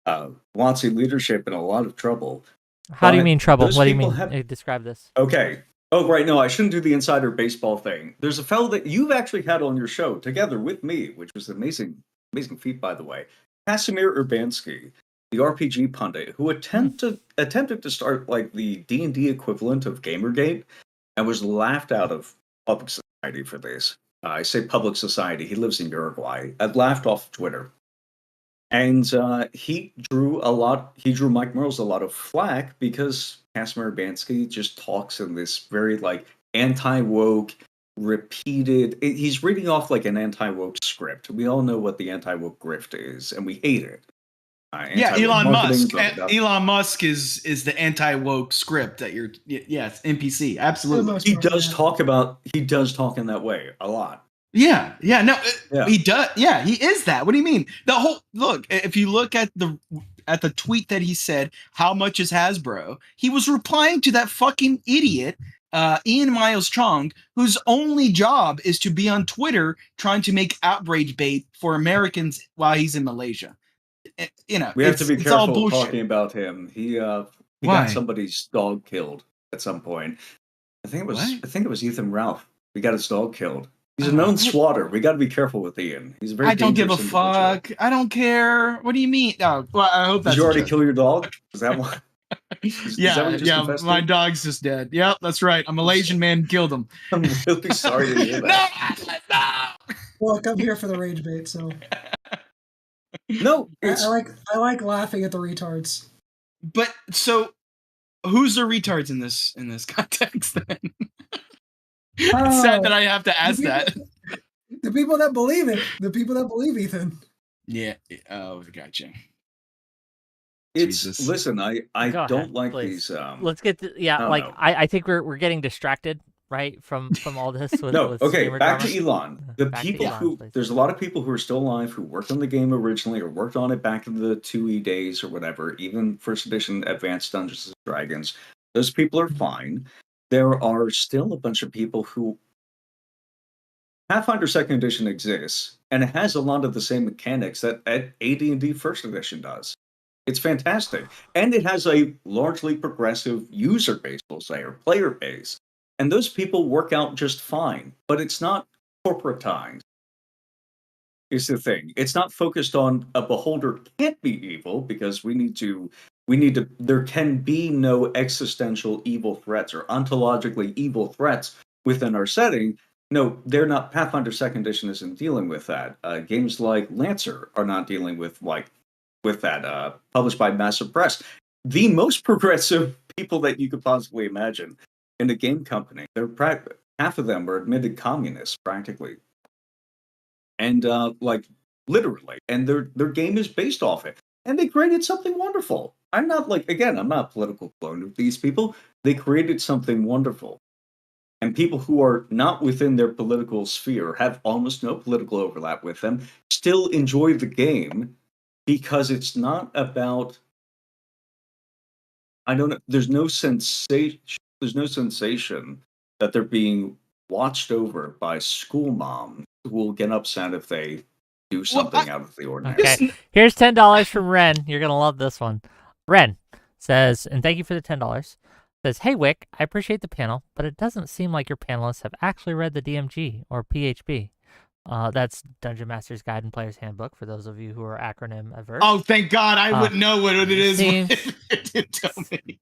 WOTC leadership in a lot of trouble. How do you mean trouble? What do you mean? Describe this. Okay. Oh, right. No, I shouldn't do the insider baseball thing. There's a fellow that you've actually had on your show together with me, which was an amazing feat, by the way. Casimir Urbanski, the RPG pundit, who attempted to start the D&D equivalent of Gamergate and was laughed out of public society for this. I say public society. He lives in Uruguay. Laughed off Twitter. And he drew Mike Merles a lot of flack because Casimir Urbanski just talks in this very anti-woke, repeated. He's reading off like an anti-woke script. We all know what the anti-woke grift is, and we hate it. Yeah, Anti-woke Elon marketing, Musk. blah, blah, blah. Elon Musk is the anti-woke script that you're. Yes, NPC. For the Absolutely. most He part, does yeah. talk in that way a lot. Yeah, no, Yeah. he does. Yeah, he is that. What do you mean? The whole look. If you look at the tweet that he said, "How much is Hasbro?" He was replying to that fucking idiot, Ian Miles Chong, whose only job is to be on Twitter trying to make outrage bait for Americans while he's in Malaysia. You know, We have to be it's all careful bullshit. talking about him. He Why? got somebody's dog killed at some point. I think it was Ethan Ralph. We got his dog killed. He's a known swatter. We got to be careful with Ian. He's a very I don't give a dangerous individual. fuck. I don't care. What do you mean? Oh, well, I hope Did that's you a already joke. kill your dog? Is that one? Is that what you just confessed to? My dog's just dead. Yep, that's right. A Malaysian man killed him. I'm really sorry to hear that. No. Look, I'm here for the rage bait, so No, I like laughing at the retards. But so, who's the retards in this context? Then it's sad that I have to ask that. The people that believe it. The people that believe Ethan. Yeah. Oh, gotcha. it's Jesus. listen. I Go don't ahead, like please. these. Let's get to, I don't know. I think we're getting distracted, right, from all this with No, with okay, gamer back drama. to Elon. The Back to people Elon, who please. there's a lot of people who are still alive who worked on the game originally or worked on it back in the 2E days or whatever, even first edition Advanced Dungeons and Dragons. Those people are fine. There are still a bunch of people who Pathfinder Second Edition exists, and it has a lot of the same mechanics that AD&D First Edition does. It's fantastic, and it has a largely progressive user base, we'll say, or player base. And those people work out just fine, but it's not corporatized. Is the thing. It's not focused on a beholder can't be evil because we need to. There can be no existential evil threats or ontologically evil threats within our setting. No, they're not. Pathfinder Second Edition isn't dealing with that. Games like Lancer are not dealing with that. Published by Massive Press, the most progressive people that you could possibly imagine in a game company. Half of them are admitted communists, practically, and literally, and their game is based off it. And they created something wonderful. I'm not a political clone of these people. They created something wonderful. And people who are not within their political sphere, have almost no political overlap with them, still enjoy the game because it's not about. I don't know. There's no sensation. There's no sensation that they're being watched over by school moms who will get upset if they do something out of the ordinary. Okay, here's $10 from Ren. You're gonna love this one. Ren says, and thank you for the $10. Says, hey Wick, I appreciate the panel, but it doesn't seem like your panelists have actually read the DMG or PHB. That's Dungeon Master's Guide and Player's Handbook for those of you who are acronym averse. Oh, thank God! I wouldn't know what it is. It didn't tell me.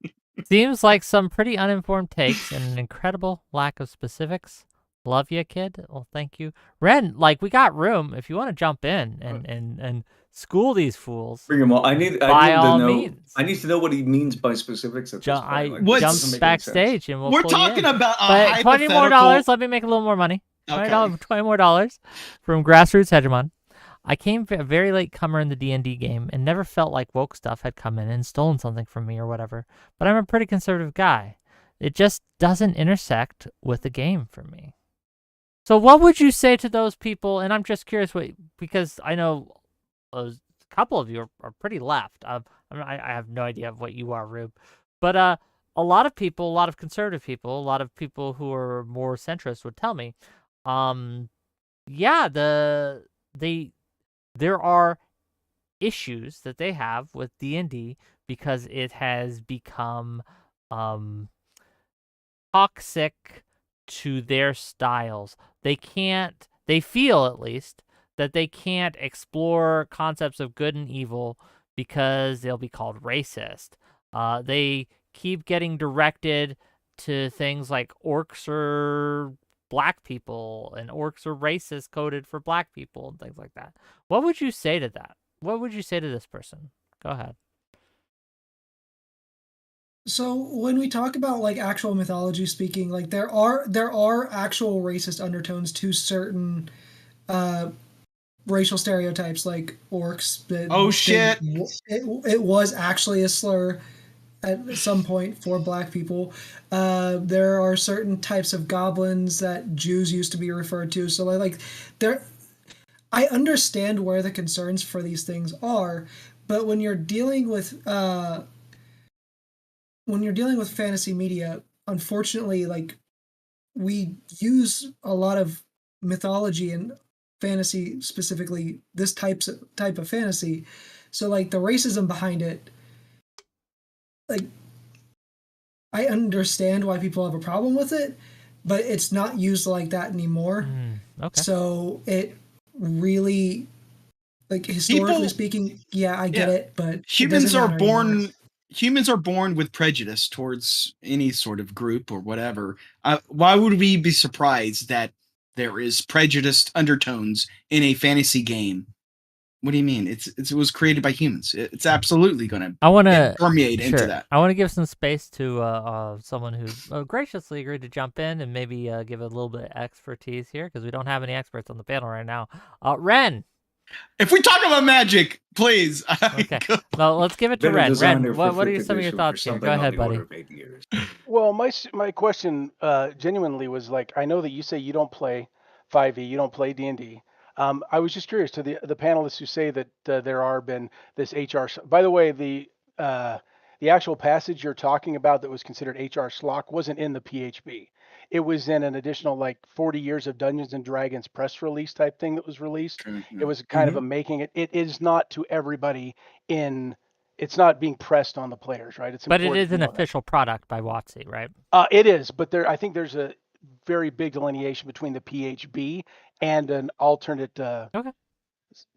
Seems like some pretty uninformed takes and an incredible lack of specifics. Love you, kid. Well, thank you. Ren, we got room if you want to jump in and school these fools. Bring them all. I need all to know. means. I need to know what he means by specifics at this point. What Jump doesn't make backstage and we'll We're pull you talking in. about But $20 more. Let me make a little more money. Okay. $20 more from Grassroots Hegemon. I came a very late comer in the D&D game and never felt like woke stuff had come in and stolen something from me or whatever. But I'm a pretty conservative guy. It just doesn't intersect with the game for me. So what would you say to those people? And I'm just curious, because I know a couple of you are pretty left. I have no idea of what you are, Rube. But a lot of people, a lot of conservative people, a lot of people who are more centrist would tell me, there are issues that they have with D&D because it has become toxic to their styles. They feel at least that they can't explore concepts of good and evil because they'll be called racist. They keep getting directed to things like orcs are black people and orcs are racist coded for black people and things like that. What would you say to that? What would you say to this person? Go ahead. So when we talk about like actual mythology speaking, like there are actual racist undertones to certain uh racial stereotypes like orcs that Oh shit! it was actually a slur at some point for black people. There are certain types of goblins that Jews used to be referred to. So like there I understand where the concerns for these things are, but when you're dealing with fantasy media, unfortunately, like we use a lot of mythology and fantasy, specifically this type of fantasy. So like the racism behind it, like I understand why people have a problem with it, but it's not used like that anymore. Okay. So it really, like historically People, speaking, yeah, I get yeah, it, but it humans doesn't are matter anymore. born with prejudice towards any sort of group or whatever. Why would we be surprised that there is prejudiced undertones in a fantasy game? What do you mean? It was created by humans. It's absolutely going to I want to permeate into that. I want to give some space to someone who graciously agreed to jump in and maybe give a little bit of expertise here because we don't have any experts on the panel right now. Ren. If we talk about magic, please. Okay. Well, let's give it to Been a Ren. designer Ren, for what are fifth some of your edition for thoughts here? something Go on ahead, the buddy. order of 8 years. Well, my question genuinely was like, I know that you say you don't play 5e, you don't play D&D. I was just curious to the panelists who say that there are been this HR. By the way, the actual passage you're talking about that was considered HR schlock wasn't in the PHB. It was in an additional like 40 years of Dungeons and Dragons press release type thing that was released. It was kind of a making it. It is not to everybody in. It's not being pressed on the players, right? It's But it important is to an know that. official product by WOTC, right? It is, but I think there's a very big delineation between the PHB and an alternate Okay.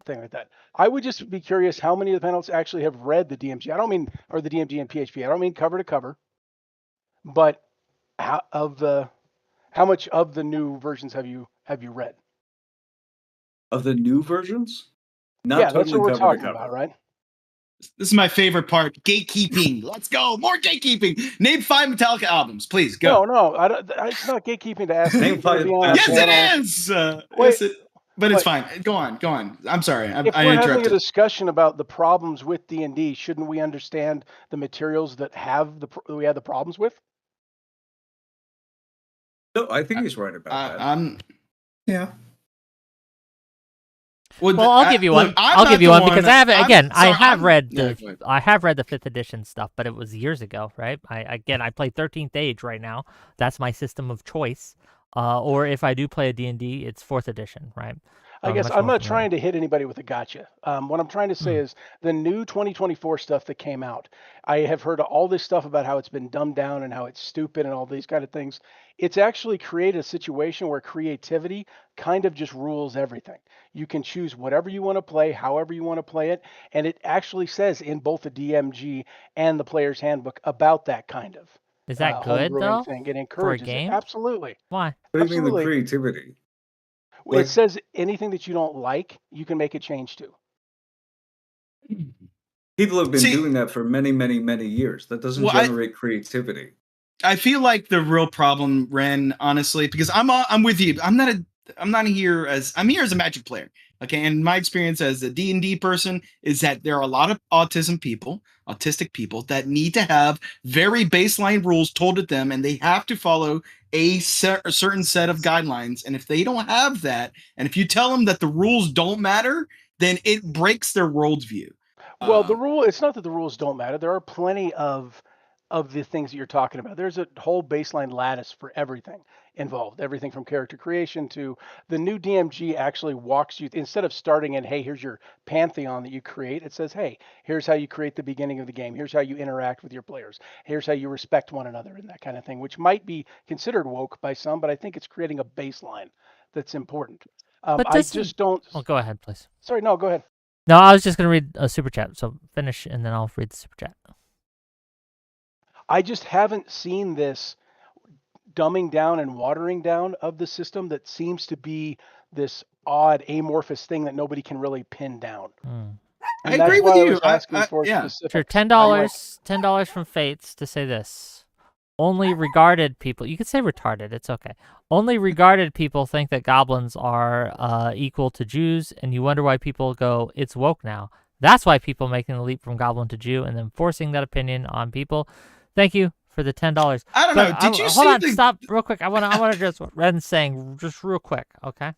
thing like that. I would just be curious how many of the panelists actually have read the DMG. I don't mean, or the DMG and PHP. I don't mean cover to cover, but how much of the new versions have you read? Of the new versions? Not Yeah, that's totally what we're cover to talking cover. about, right? This is my favorite part. Gatekeeping. Let's go. More gatekeeping. Name 5 Metallica albums, please. Go. No, I don't, it's not gatekeeping to ask Name people to be 5 on a Yes, Hasbro. it panel. is. Wait, But it's but fine. Go on. Go on. I'm sorry. if I we're having a interrupted. discussion about the problems with D&D, shouldn't we understand the materials that we have the problems with? No, I think he's right about that. I'm. Yeah. Well, I'll give you one. I'll give you one because I have read Yeah, the go ahead. I have read the 5th edition stuff, but it was years ago, right? I play 13th Age right now. That's my system of choice. Or if I do play a D&D, it's 4th edition, right? I guess much I'm more not familiar. trying to hit anybody with a gotcha. What I'm trying to say is the new 2024 stuff that came out. I have heard all this stuff about how it's been dumbed down and how it's stupid and all these kind of things. It's actually created a situation where creativity kind of just rules everything. You can choose whatever you want to play, however you want to play it, and it actually says in both the DMG and the player's handbook about that kind of Is that good homebrewing though thing. It for a encourages it. game? Absolutely. Why? What do you mean the Absolutely. creativity? It Like- says anything that you don't like, you can make a change to. People have been See- doing that for many, many, many years. That doesn't Well, generate creativity. I feel like the real problem, Ren, honestly, because I'm with you. I'm here as a Magic player. Okay, and my experience as a D&D person is that there are a lot of autistic people that need to have very baseline rules told to them, and they have to follow a certain set of guidelines. And if they don't have that, and if you tell them that the rules don't matter, then it breaks their worldview. Well, it's not that the rules don't matter. There are plenty of the things that you're talking about. There's a whole baseline lattice for everything involved. Everything from character creation to the new DMG actually walks you, instead of starting in, hey, here's your pantheon that you create, it says, hey, here's how you create the beginning of the game. Here's how you interact with your players. Here's how you respect one another and that kind of thing, which might be considered woke by some, but I think it's creating a baseline that's important. But I just don't. Oh, go ahead, please. Sorry, no, go ahead. No, I was just gonna read a super chat. So finish, and then I'll read the super chat. I just haven't seen this dumbing down and watering down of the system that seems to be this odd amorphous thing that nobody can really pin down. I And agree that's with why I you. was asking for Yeah. specifics. Sure, I'm like, $10 from Fates to say this. Only regarded people, you could say retarded, it's okay. Only regarded people think that goblins are equal to Jews, and you wonder why people go, it's woke now. That's why people making the leap from goblin to Jew and then forcing that opinion on people. Thank you for the $10. I don't know. Did you hold see on, the? stop real quick. I want to address what Red's saying just real quick, okay?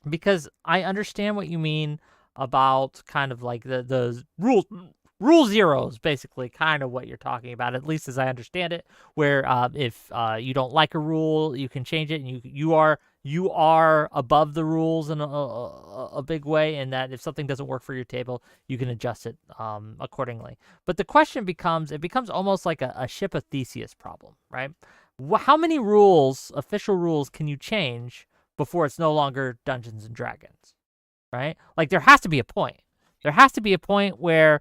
Because I understand what you mean about kind of like the rule zeros, basically, kind of what you're talking about, at least as I understand it, where if you don't like a rule, you can change it, and you are above the rules in a big way, and that if something doesn't work for your table, you can adjust it accordingly. But the question becomes, it becomes almost like a ship of Theseus problem, right? How many rules, official rules, can you change before it's no longer Dungeons and Dragons, right? Like, there has to be a point. There has to be a point where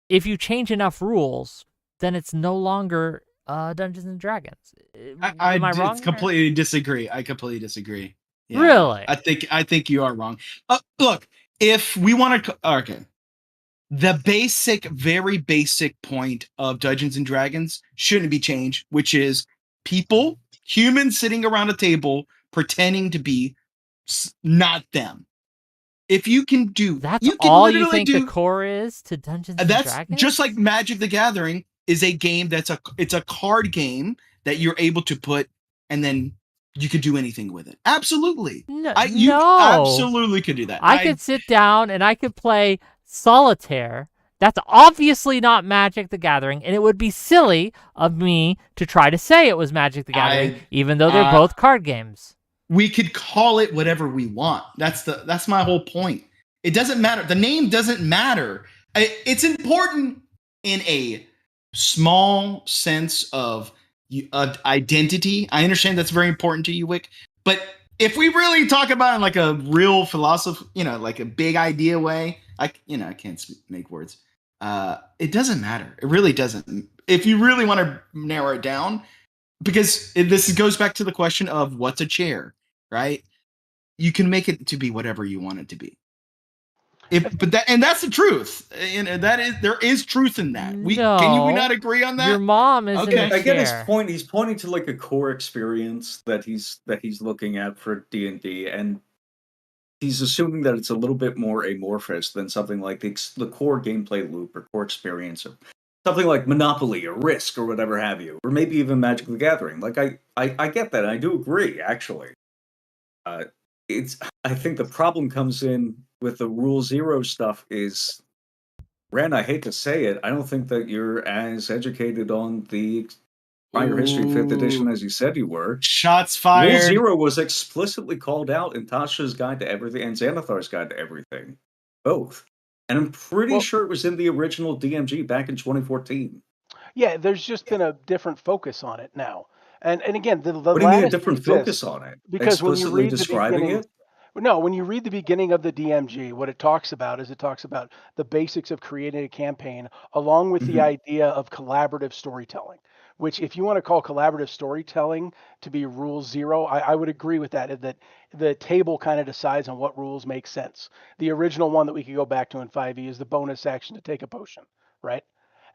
if you change enough rules, then it's no longer Dungeons and Dragons. Am I wrong? Completely disagree. I completely disagree. Yeah. Really? I think you are wrong. Look, if we want to, okay, the very basic point of Dungeons and Dragons shouldn't be changed, which is humans sitting around a table pretending to be not them. If you can do that's you can all you literally think the core is to Dungeons and that's Dragons? just like Magic the Gathering is a game it's a card game that you're able to put, and then you could do anything with it. Absolutely. You absolutely could do that. I could sit down and I could play solitaire. That's obviously not Magic the Gathering, and it would be silly of me to try to say it was Magic the Gathering, even though they're both card games. We could call it whatever we want. That's my whole point. It doesn't matter. The name doesn't matter. It's important in a small sense of identity. I understand that's very important to you, Wick. But if we really talk about it in like a real philosophy, like a big idea way, I can't make words. It doesn't matter. It really doesn't. If you really want to narrow it down, because this goes back to the question of what's a chair, right? You can make it to be whatever you want it to be. That's the truth. And there is truth in that. Can we not agree on that? Your mom is okay. in a I get his chair. point. He's pointing to like a core experience that he's looking at for D&D, and he's assuming that it's a little bit more amorphous than something like the core gameplay loop or core experience of something like Monopoly or Risk or whatever have you, or maybe even Magic the Gathering. Like I get that, and I do agree actually. I think the problem comes in with the Rule Zero stuff is, Ren, I hate to say it, I don't think that you're as educated on the Prior History 5th edition as you said you were. Shots fired. Rule Zero was explicitly called out in Tasha's Guide to Everything and Xanathar's Guide to Everything. Both. And I'm pretty sure it was in the original DMG back in 2014. Yeah, there's just been a different focus on it now. And again, the what do you mean a lattice different exists focus on it? because when you Explicitly read the describing beginning, it? no, when you read the beginning of the DMG, what it talks about the basics of creating a campaign, along with the idea of collaborative storytelling. Which, if you want to call collaborative storytelling to be Rule Zero, I would agree with that. That the table kind of decides on what rules make sense. The original one that we could go back to in 5e is the bonus action to take a potion, right?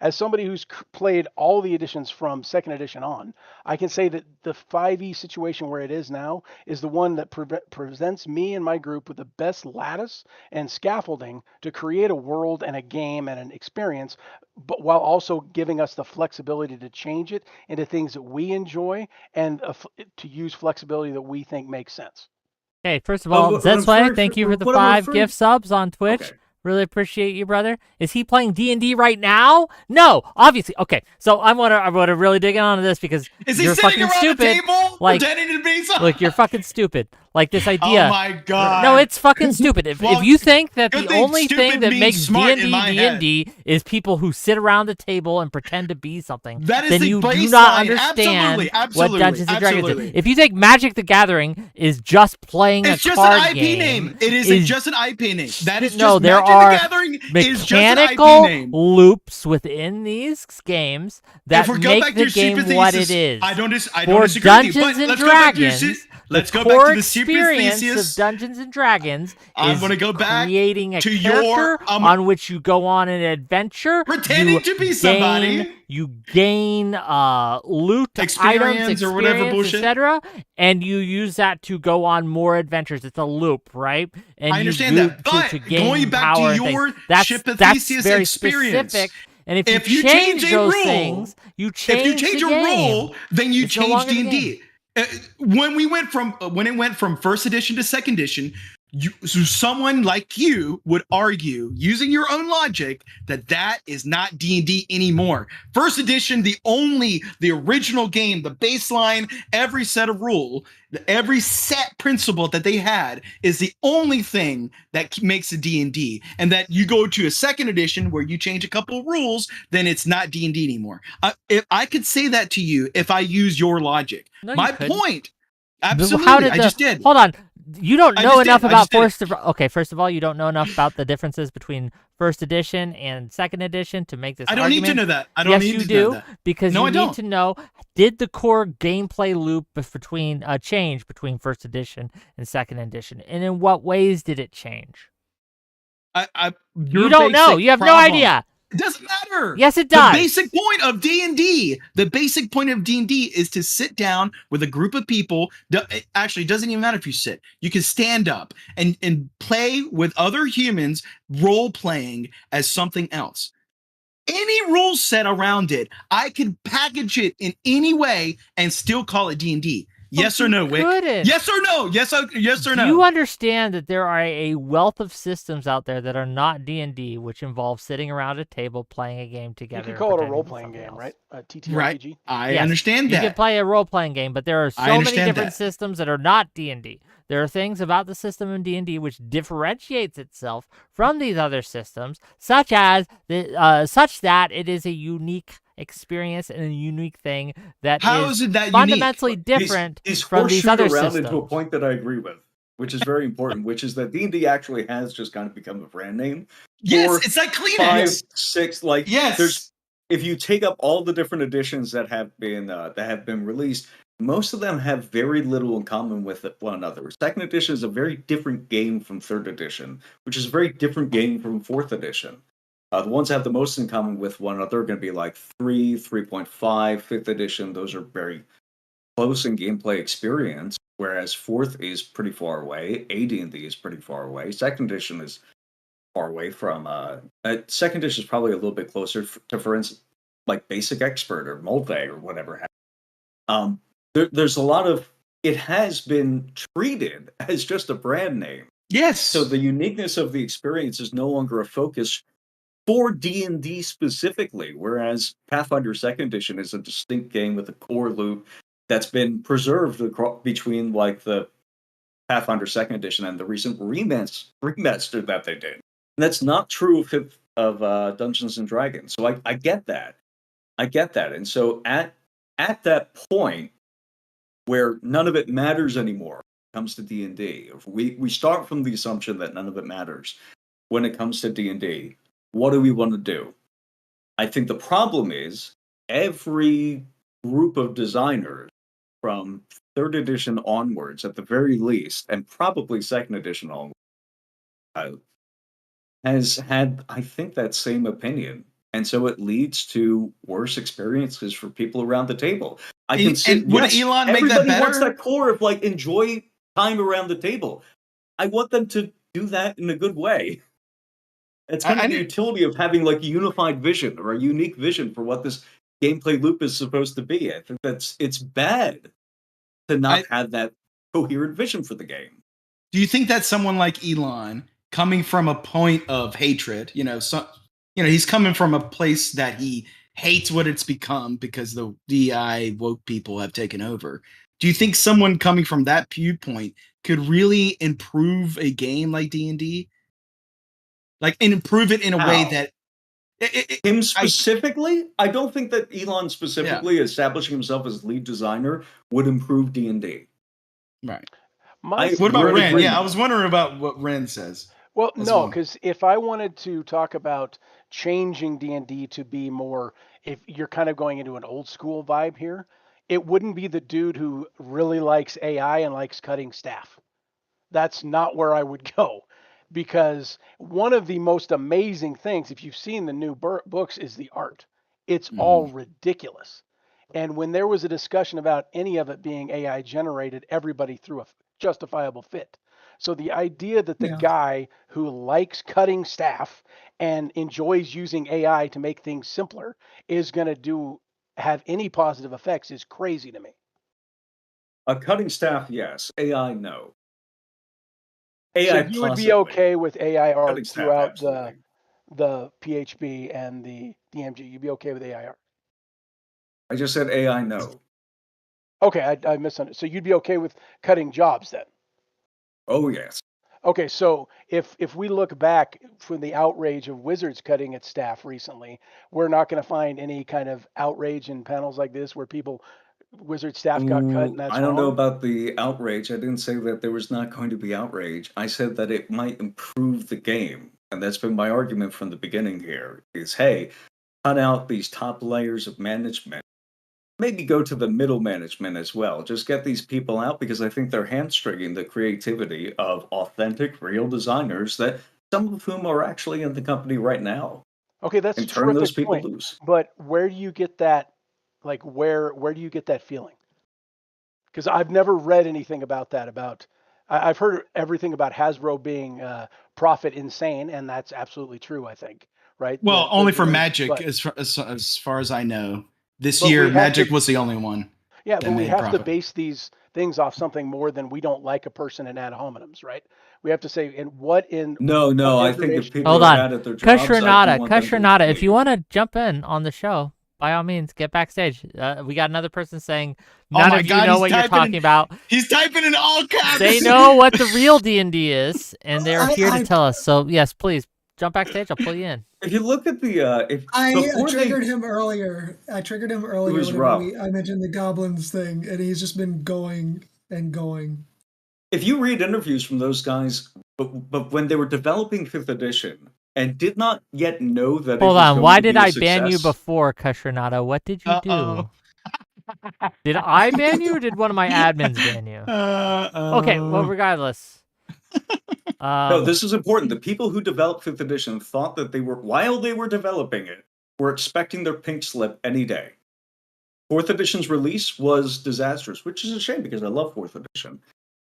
As somebody who's played all the editions from 2nd edition on, I can say that the 5e situation where it is now is the one that presents me and my group with the best lattice and scaffolding to create a world and a game and an experience, but while also giving us the flexibility to change it into things that we enjoy and to use flexibility that we think makes sense. Okay, first of all, Zedway, thank you for the 5 gift subs on Twitch. Okay. Really appreciate you, brother. Is he playing D&D right now? No, obviously. Okay, so I want to really dig in on this because you're fucking stupid. Table like, pretending to be something? Look, you're fucking stupid. Like this idea. Oh my god. No, it's fucking stupid. If you think that good the thing only stupid thing that means makes smart in my D&D is people who sit around the table and pretend to be something, That is then the you do baseline. not understand Absolutely. what Dungeons and Dragons Absolutely. is. If you think Magic the Gathering is just playing It's a just card an IP game, name. It is just an IP name. That is no, just there Magic are the Gathering is just an IP mechanical name. loops within these games that If we go make back to the your game stupid what thesis, it is. I don't For disagree with you. Dungeons But and let's go back to your Dragons, let's the go back core to the stupid experience Theseus. of Dungeons and Dragons I'm is gonna go back creating a to character on which you go on an adventure. Pretending to be somebody. You gain loot, items, or whatever experience, bullshit. etc., and you use that to go on more adventures. It's a loop, right? And I understand that, but to gain going back power to and your things. Ship of That's Theseus very experience. specific. And if If you you change change a those rule, things, you change if you change the a game. role, then you It's no change longer the D&D. When it went from first edition to second edition, so someone like you would argue, using your own logic, that is not D&D anymore. First edition, the original game, the baseline, every set of rule, every set principle that they had is the only thing that makes a D&D. And that you go to a second edition where you change a couple of rules, then it's not D&D anymore. If I could say that to you if I use your logic. No, My you couldn't. point. Absolutely. How did I just did. Hold on. You don't know enough about first of all, you don't know enough about the differences between first edition and second edition to make this I don't argument. need to know that. I don't yes, need you to do, know that. because No, you I need don't. to know, did the core gameplay loop between change between first edition and second edition, and in what ways did it change? You don't know. You have no idea. It doesn't matter. Yes, it does. The basic point of D&D, is to sit down with a group of people. Actually, it doesn't even matter if you sit. You can stand up and play with other humans, role playing as something else. Any rule set around it, I can package it in any way and still call it D&D. Yes or no, Wick? Yes or no? Yes or no? Do you understand that there are a wealth of systems out there that are not D&D, which involve sitting around a table playing a game together? You could call it a role-playing game, right? A TTRPG. Right. I understand that. You can play a role-playing game, but there are so many different systems that are not D&D. There are things about the system in D&D which differentiates itself from these other systems, such that it is a unique experience and a unique thing that is fundamentally different from these other systems. Into a point that I agree with, which is very important, which is that D&D actually has just kind of become a brand name. Yes, it's like Kleenex. 5, 6, yes. If you take up all the different editions that have been released, most of them have very little in common with one another. Second edition is a very different game from third edition, which is a very different game from fourth edition. The ones that have the most in common with one another are going to be like 3, 3.5, fifth edition. Those are very close in gameplay experience, whereas fourth is pretty far away. AD&D is pretty far away. Second edition is far away from... second edition is probably a little bit closer to, for instance, like Basic Expert or Multi or whatever. There's a lot of... It has been treated as just a brand name. Yes. So the uniqueness of the experience is no longer a focus for D&D specifically, whereas Pathfinder 2nd Edition is a distinct game with a core loop that's been preserved between like the Pathfinder 2nd Edition and the recent remaster that they did. And that's not true of Dungeons and Dragons. So I get that. And so at that point where none of it matters anymore when it comes to D&D, we start from the assumption that none of it matters when it comes to D&D. What do we want to do? I think the problem is every group of designers from third edition onwards, at the very least, and probably second edition onwards, has had, I think, that same opinion. And so it leads to worse experiences for people around the table. Would Elon make that better? Everybody wants that core of like enjoy time around the table. I want them to do that in a good way. It's kind of the utility of having like a unified vision or a unique vision for what this gameplay loop is supposed to be. I think it's bad to not have that coherent vision for the game. Do you think that someone like Elon, coming from a point of hatred, he's coming from a place that he hates what it's become because the DI woke people have taken over. Do you think someone coming from that viewpoint could really improve a game like D&D? And improve it in a way that... Him specifically? I don't think that Elon specifically establishing himself as lead designer would improve D&D. Right. What about Ren? Yeah, I was wondering about what Ren says. Well, no, because if I wanted to talk about changing D&D to be more... If you're kind of going into an old school vibe here, it wouldn't be the dude who really likes AI and likes cutting staff. That's not where I would go, because one of the most amazing things, if you've seen the new books, is the art. It's all ridiculous. And when there was a discussion about any of it being AI generated, everybody threw a justifiable fit. So the idea that the Yeah. guy who likes cutting staff and enjoys using AI to make things simpler is going to have any positive effects is crazy to me. Cutting staff, yes. AI, no. So AI you would be possibly. okay with AI Cutting art staff, throughout absolutely. the PHB and the DMG. You'd be okay with AI art. I just said AI, no. Okay, I misunderstood. So you'd be okay with cutting jobs then? Oh, yes. Okay, so if we look back from the outrage of Wizards cutting its staff recently, we're not going to find any kind of outrage in panels like this where Wizard staff got cut and Ooh, that's I don't know wrong. about the outrage. I didn't say that there was not going to be outrage. I said that it might improve the game. And that's been my argument from the beginning here is, hey, cut out these top layers of management. Maybe go to the middle management as well. Just get these people out because I think they're hamstringing the creativity of authentic, real designers that some of whom are actually in the company right now Okay, that's a and turn those terrific people point. loose. But where do you get that? Like where do you get that feeling? Because I've never read anything about that. I've heard everything about Hasbro being profit insane, and that's absolutely true. I think, right? Well, only for The Magic, as far as I know. This but year, we have Magic to was the only one yeah, that but we made have to profit. base these things off something more than we don't like a person in ad hominems, right? We have to say, and what No, I think if information? people Hold are on. bad at their Kush jobs, I do Renata, want them Kush to Renata, if you leave. want to jump in on the show, by all means, get backstage. We got another person saying, Oh none my of you God, know he's what you're typing talking about. He's typing in all caps. They know what the real D&D is, and they're here to I tell us. So, yes, please, jump backstage. I'll pull you in. If you look at the if I before they triggered him earlier. I triggered him it earlier was whenever rough. I mentioned the goblins thing, and he's just been going and going. If you read interviews from those guys, but when they were developing fifth edition and did not yet know that it Hold was on. going Why to did be a I ban you success. before, Kush Renata? What did you Uh-oh. do? Did I ban you, or did one of my admins ban you? Okay, well, regardless. No, this is important. The people who developed fifth edition thought that they were, while they were developing it, were expecting their pink slip any day. Fourth edition's release was disastrous, which is a shame because I love fourth edition.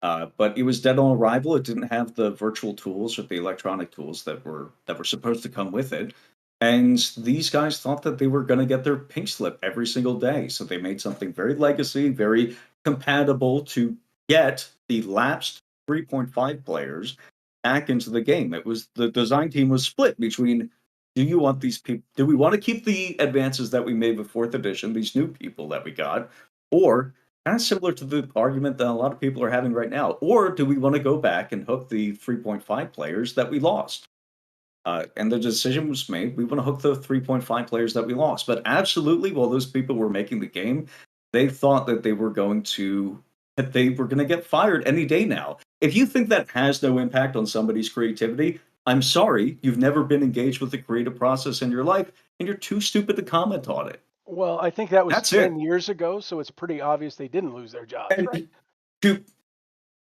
But it was dead on arrival. It didn't have the virtual tools or the electronic tools that were supposed to come with it. And these guys thought that they were going to get their pink slip every single day. So they made something very legacy, very compatible to get the lapsed 3.5 players back into the game. It was the design team was split between do you want these people do we want to keep the advances that we made with fourth edition, these new people that we got, or kind of similar to the argument that a lot of people are having right now. Or do we want to go back and hook the 3.5 players that we lost? And the decision was made. We want to hook the 3.5 players that we lost. But absolutely, while those people were making the game, they thought that they were going to get fired any day now. If you think that has no impact on somebody's creativity, I'm sorry, you've never been engaged with the creative process in your life, and you're too stupid to comment on it. Well, I think that was That's it. 10 years ago, so it's pretty obvious they didn't lose their jobs, right? And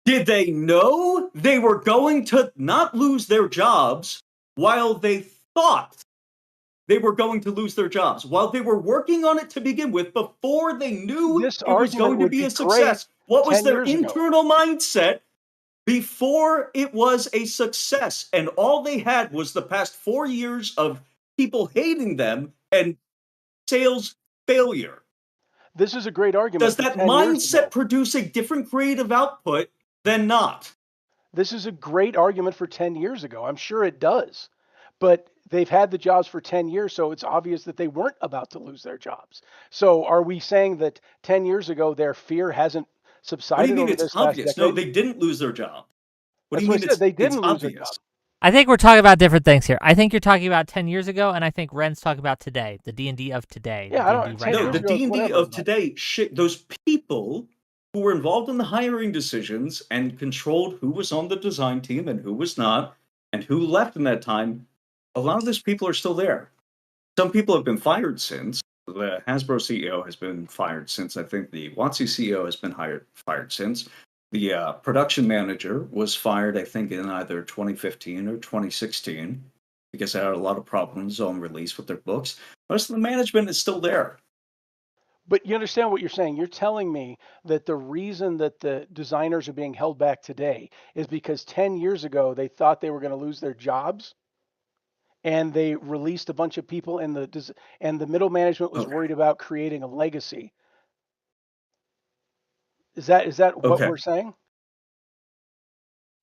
did they know they were going to not lose their jobs while they thought they were going to lose their jobs? While they were working on it to begin with, before they knew This it was argument going to would be be a great success? What was 10 their years ago. internal mindset before it was a success? And all they had was the past 4 years of people hating them and sales failure. This is a great argument Does for that 10 years ago. mindset produce a different creative output than not? This is a great argument for 10 years ago. I'm sure it does. But they've had the jobs for 10 years, so it's obvious that they weren't about to lose their jobs. So are we saying that 10 years ago their fear hasn't What do you subsided mean over it's this past obvious? No, decade? they didn't lose their job. What do That's you what I mean said. They it's didn't lose their job. obvious? I think we're talking about different things here. I think you're talking about 10 years ago, and I think Ren's talking about today, the D&D of today, Yeah, the I don't- D&D 10 right No, now. the ago, D&D whatever, of but- today, those people who were involved in the hiring decisions and controlled who was on the design team and who was not, and who left in that time, a lot of those people are still there. Some people have been fired since. The Hasbro CEO has been fired since. I think the WOTC CEO has been fired since. The production manager was fired, I think, in either 2015 or 2016 because they had a lot of problems on release with their books. Most of the management is still there. But you understand what you're saying. You're telling me that the reason that the designers are being held back today is because 10 years ago they thought they were going to lose their jobs and they released a bunch of people and the middle management was Okay. worried about creating a legacy. Is that what Okay. we're saying?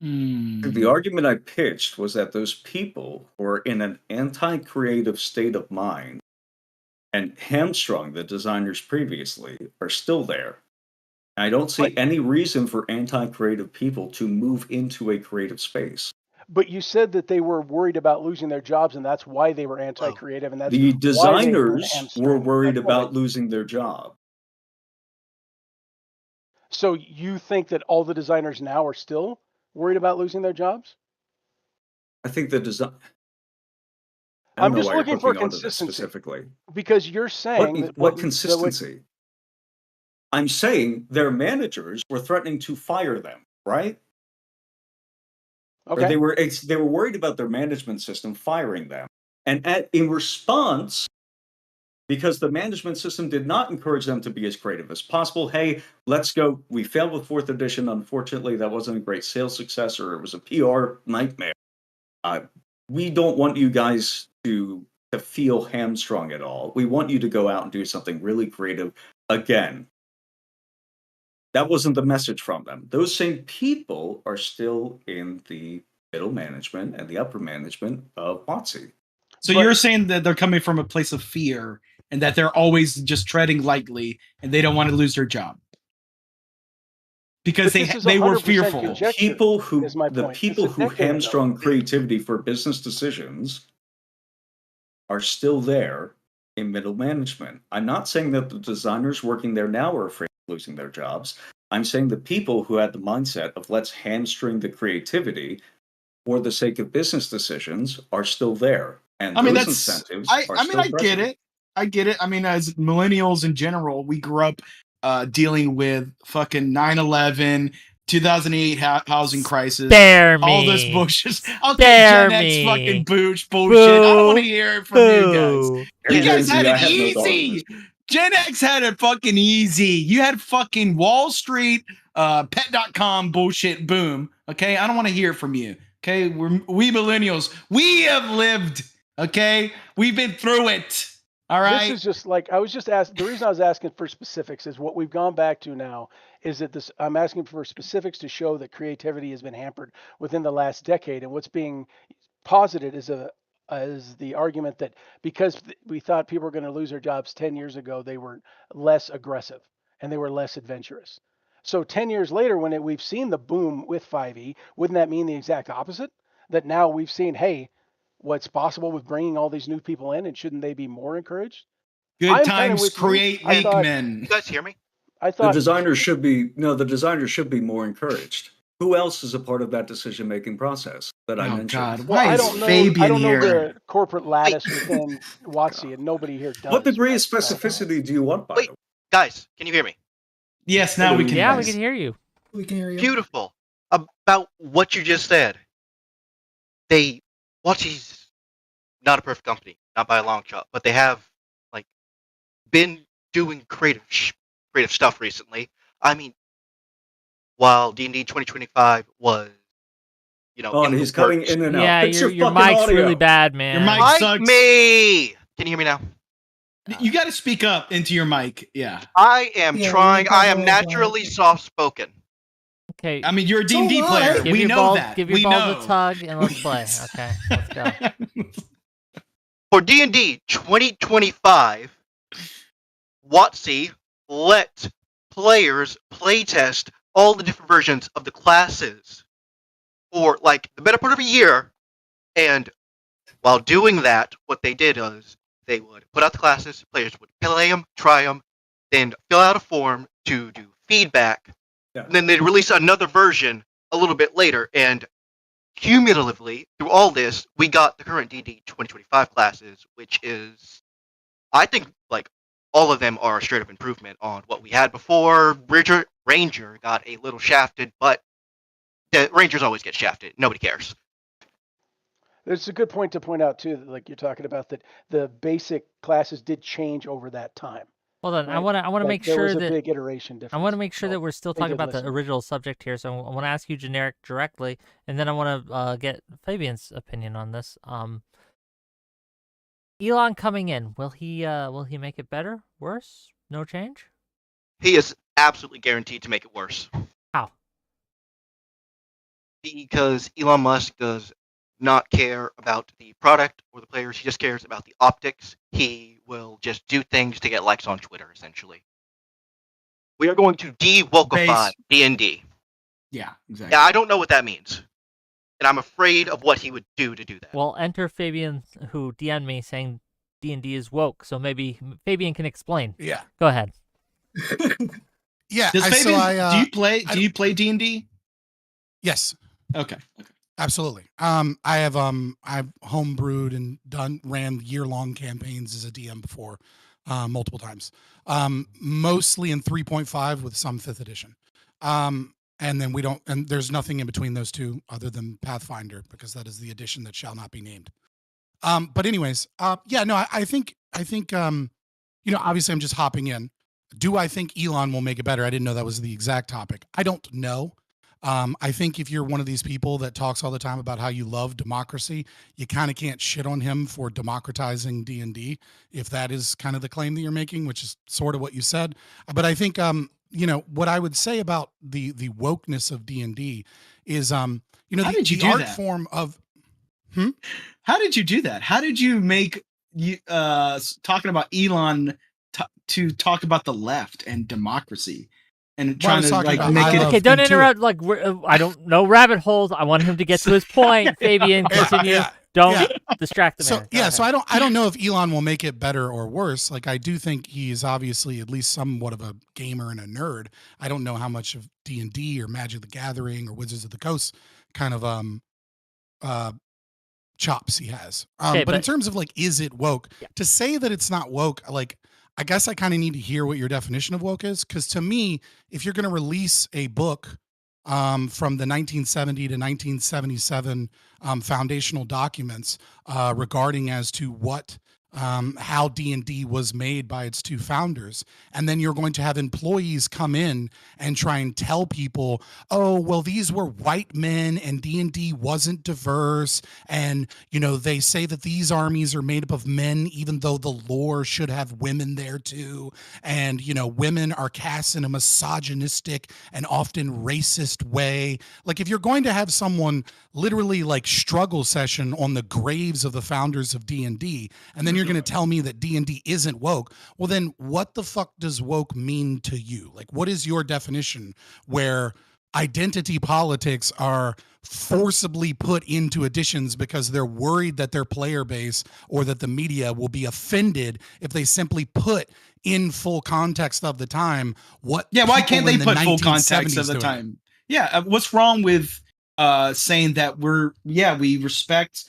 The argument I pitched was that those people were in an anti-creative state of mind and hamstrung the designers previously are still there. I don't see any reason for anti-creative people to move into a creative space. But you said that they were worried about losing their jobs and that's why they were anti-creative and that's The why they've been designers were hamstrung. worried That's what about losing their job. So you think that all the designers now are still worried about losing their jobs? I think the design. I'm just looking for consistency specifically. because you're saying that What consistency? I'm saying their managers were threatening to fire them, right? Okay. Or they were worried about their management system firing them, and in response, because the management system did not encourage them to be as creative as possible. Hey, let's go. We failed with 4th edition. Unfortunately, that wasn't a great sales success, or it was a PR nightmare. We don't want you guys to feel hamstrung at all. We want you to go out and do something really creative again. That wasn't the message from them. Those same people are still in the middle management and the upper management of WOTC. So you're saying that they're coming from a place of fear and that they're always just treading lightly and they don't want to lose their job because they were fearful. The people who hamstrung creativity for business decisions are still there in middle management. I'm not saying that the designers working there now are afraid of losing their jobs. I'm saying the people who had the mindset of let's hamstring the creativity for the sake of business decisions are still there. And those incentives are still I get it. I get it. I mean, as millennials in general, we grew up dealing with fucking 9/11, 2008 housing crisis. Spare me. All this bullshit. Okay, Spare Gen X me. fucking bullshit. Boo. I don't want to hear it from you guys. You guys had it no easy. Gen X had it fucking easy. You had fucking Wall Street, pet.com bullshit boom. Okay, I don't want to hear it from you. Okay, we millennials, we have lived. Okay, we've been through it. All right. This is just like I was just asked. The reason I was asking for specifics is what we've gone back to now is that this. I'm asking for specifics to show that creativity has been hampered within the last decade, and what's being posited is the argument that because we thought people were going to lose their jobs 10 years ago, they were less aggressive and they were less adventurous. So 10 years later, when we've seen the boom with 5e, wouldn't that mean the exact opposite? That now we've seen, hey, what's possible with bringing all these new people in, and shouldn't they be more encouraged? Good times create weak men. You guys hear me? I thought the designers should be more encouraged. Who else is a part of that decision-making process that I mentioned? God, well, why I is don't know. Fabian I don't know here? the corporate lattice within WOTC, and nobody here does. What degree of specificity do you want? By the way? Guys, can you hear me? Yes, now we can. Yeah, we can hear you. We can hear you. Beautiful. About what you just said. WOTC's not a perfect company, not by a long shot, but they have been doing creative stuff recently. I mean, while D&D 2025 was, and he's cutting in and out. Yeah, your mic's audio. really bad, man. Your mic sucks. Me. Can you hear me now? You got to speak up into your mic. Yeah. I am trying. I am well naturally soft-spoken. Okay. I mean, you're a D&D player. Give We your know balls, that. Give your we balls know. a tug and let's play. Okay, let's go. For D&D 2025, WOTC let players playtest all the different versions of the classes for the better part of a year, and while doing that, what they did was they would put out the classes, players would play them, try them, then fill out a form to do feedback, and then they'd release another version a little bit later, and cumulatively, through all this, we got the current D&D 2025 classes, which is, I think, all of them are a straight up improvement on what we had before. Ranger got a little shafted, but the Rangers always get shafted. Nobody cares. It's a good point to point out too, that, like you're talking about, that the basic classes did change over that time. Hold on, I Right. want to Like, make there sure was a that big iteration difference. I want to make sure that we're still They talking did about the listen. original subject here. So I want to ask you generic directly, and then I want to get Fabian's opinion on this. Elon coming in, will he make it better, worse, no change? He is absolutely guaranteed to make it worse. How? Because Elon Musk does not care about the product or the players. He just cares about the optics. He will just do things to get likes on Twitter, essentially. We are going to de-wokify D&D. Yeah, exactly. Yeah, I don't know what that means. And I'm afraid of what he would do to do that. Well, enter Fabian, who DM'd me saying D&D is woke, so maybe Fabian can explain. Yeah. Go ahead. Yeah. Does Fabian, do you play D&D? Yes. Okay. Absolutely. I've homebrewed and ran year-long campaigns as a DM before, multiple times. Mostly in 3.5 with some 5th edition. And then there's nothing in between those two other than Pathfinder, because that is the edition that shall not be named. But anyways, I think, obviously I'm just hopping in. Do I think Elon will make it better? I didn't know that was the exact topic. I don't know. I think if you're one of these people that talks all the time about how you love democracy, you kind of can't shit on him for democratizing D&D, if that is kind of the claim that you're making, which is sort of what you said. But I think, what I would say about the wokeness of D&D is, How did you the do art that? form of... How did you do that? How did you make talking about Elon to talk about the left and democracy and trying to like make it? Okay, don't interrupt. Like I don't know rabbit holes. I want him to get to his point. Fabian, continue. Yeah. Don't distract the man. So I don't know if Elon will make it better or worse. Like, I do think he is obviously at least somewhat of a gamer and a nerd. I don't know how much of D&D or Magic the Gathering or Wizards of the Coast kind of chops he has. But in terms of like, is it woke? Yeah. To say that it's not woke, like, I guess I kind of need to hear what your definition of woke is, because to me, if you're going to release a book from the 1970 to 1977 foundational documents regarding as to what how D&D was made by its two founders, and then you're going to have employees come in and try and tell people, oh, well, these were white men and D&D wasn't diverse, and they say that these armies are made up of men even though the lore should have women there too, and women are cast in a misogynistic and often racist way. Like, if you're going to have someone literally like struggle session on the graves of the founders of D&D, and then you're going to tell me that D&D isn't woke, well, then what the fuck does woke mean to you? Like, what is your definition where identity politics are forcibly put into editions because they're worried that their player base or that the media will be offended if they simply put in full context of the time what why can't they put full 1970s context of the doing? time? What's wrong with saying that we respect?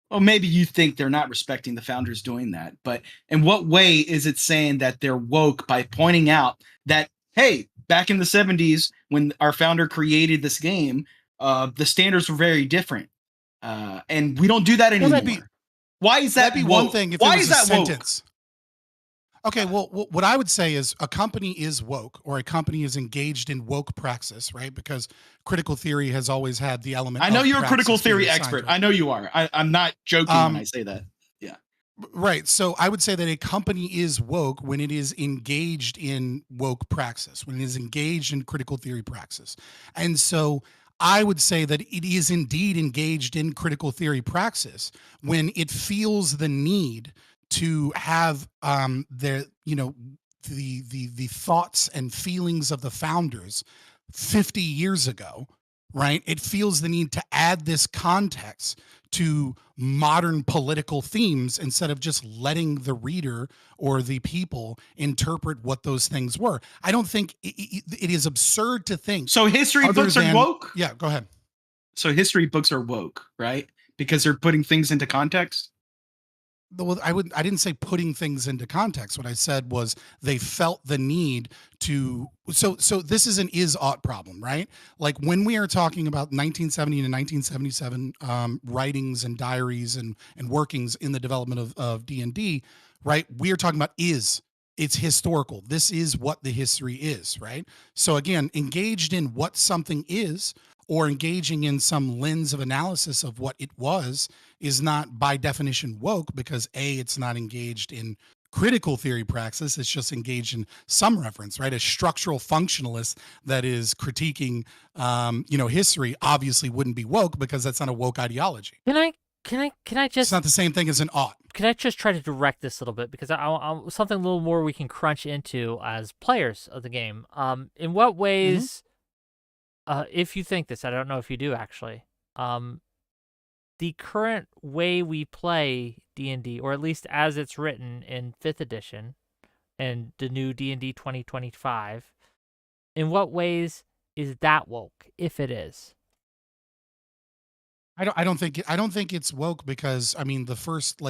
Well, maybe you think they're not respecting the founders doing that, but in what way is it saying that they're woke by pointing out that, hey, back in the 70s when our founder created this game, the standards were very different, and we don't do that anymore? Why is that? That'd be one thing if why it was is a that sentence. Woke? Okay, well, what I would say is a company is woke, or a company is engaged in woke praxis, right? Because critical theory has always had the element. I know you're a critical theory being expert. assigned to it. I know you are. I'm not joking when I say that. Yeah. Right. So I would say that a company is woke when it is engaged in woke praxis, when it is engaged in critical theory praxis. And so I would say that it is indeed engaged in critical theory praxis when it feels the need to have the thoughts and feelings of the founders 50 years ago, right? It feels the need to add this context to modern political themes instead of just letting the reader or the people interpret what those things were. I don't think it is absurd to think. So history books are woke? Yeah, go ahead. So history books are woke, right? Because they're putting things into context? I didn't say putting things into context. What I said was they felt the need to. So this is an is-ought problem, right? Like when we are talking about 1970 to 1977 writings and diaries and workings in the development of D&D, right? We are talking about is. It's historical. This is what the history is, right? So again, engaged in what something is, or engaging in some lens of analysis of what it was, is not by definition woke, because A, it's not engaged in critical theory praxis. It's just engaged in some reference, right? A structural functionalist that is critiquing, history obviously wouldn't be woke, because that's not a woke ideology. Can I It's just not the same thing as an ought. can I just try to direct this a little bit, because I something a little more we can crunch into as players of the game. In what ways, if you think this, I don't know if you do actually, the current way we play D&D, or at least as it's written in 5th edition and the new D&D 2025, in what ways is that woke, if it is? I don't think it's woke, because I mean the first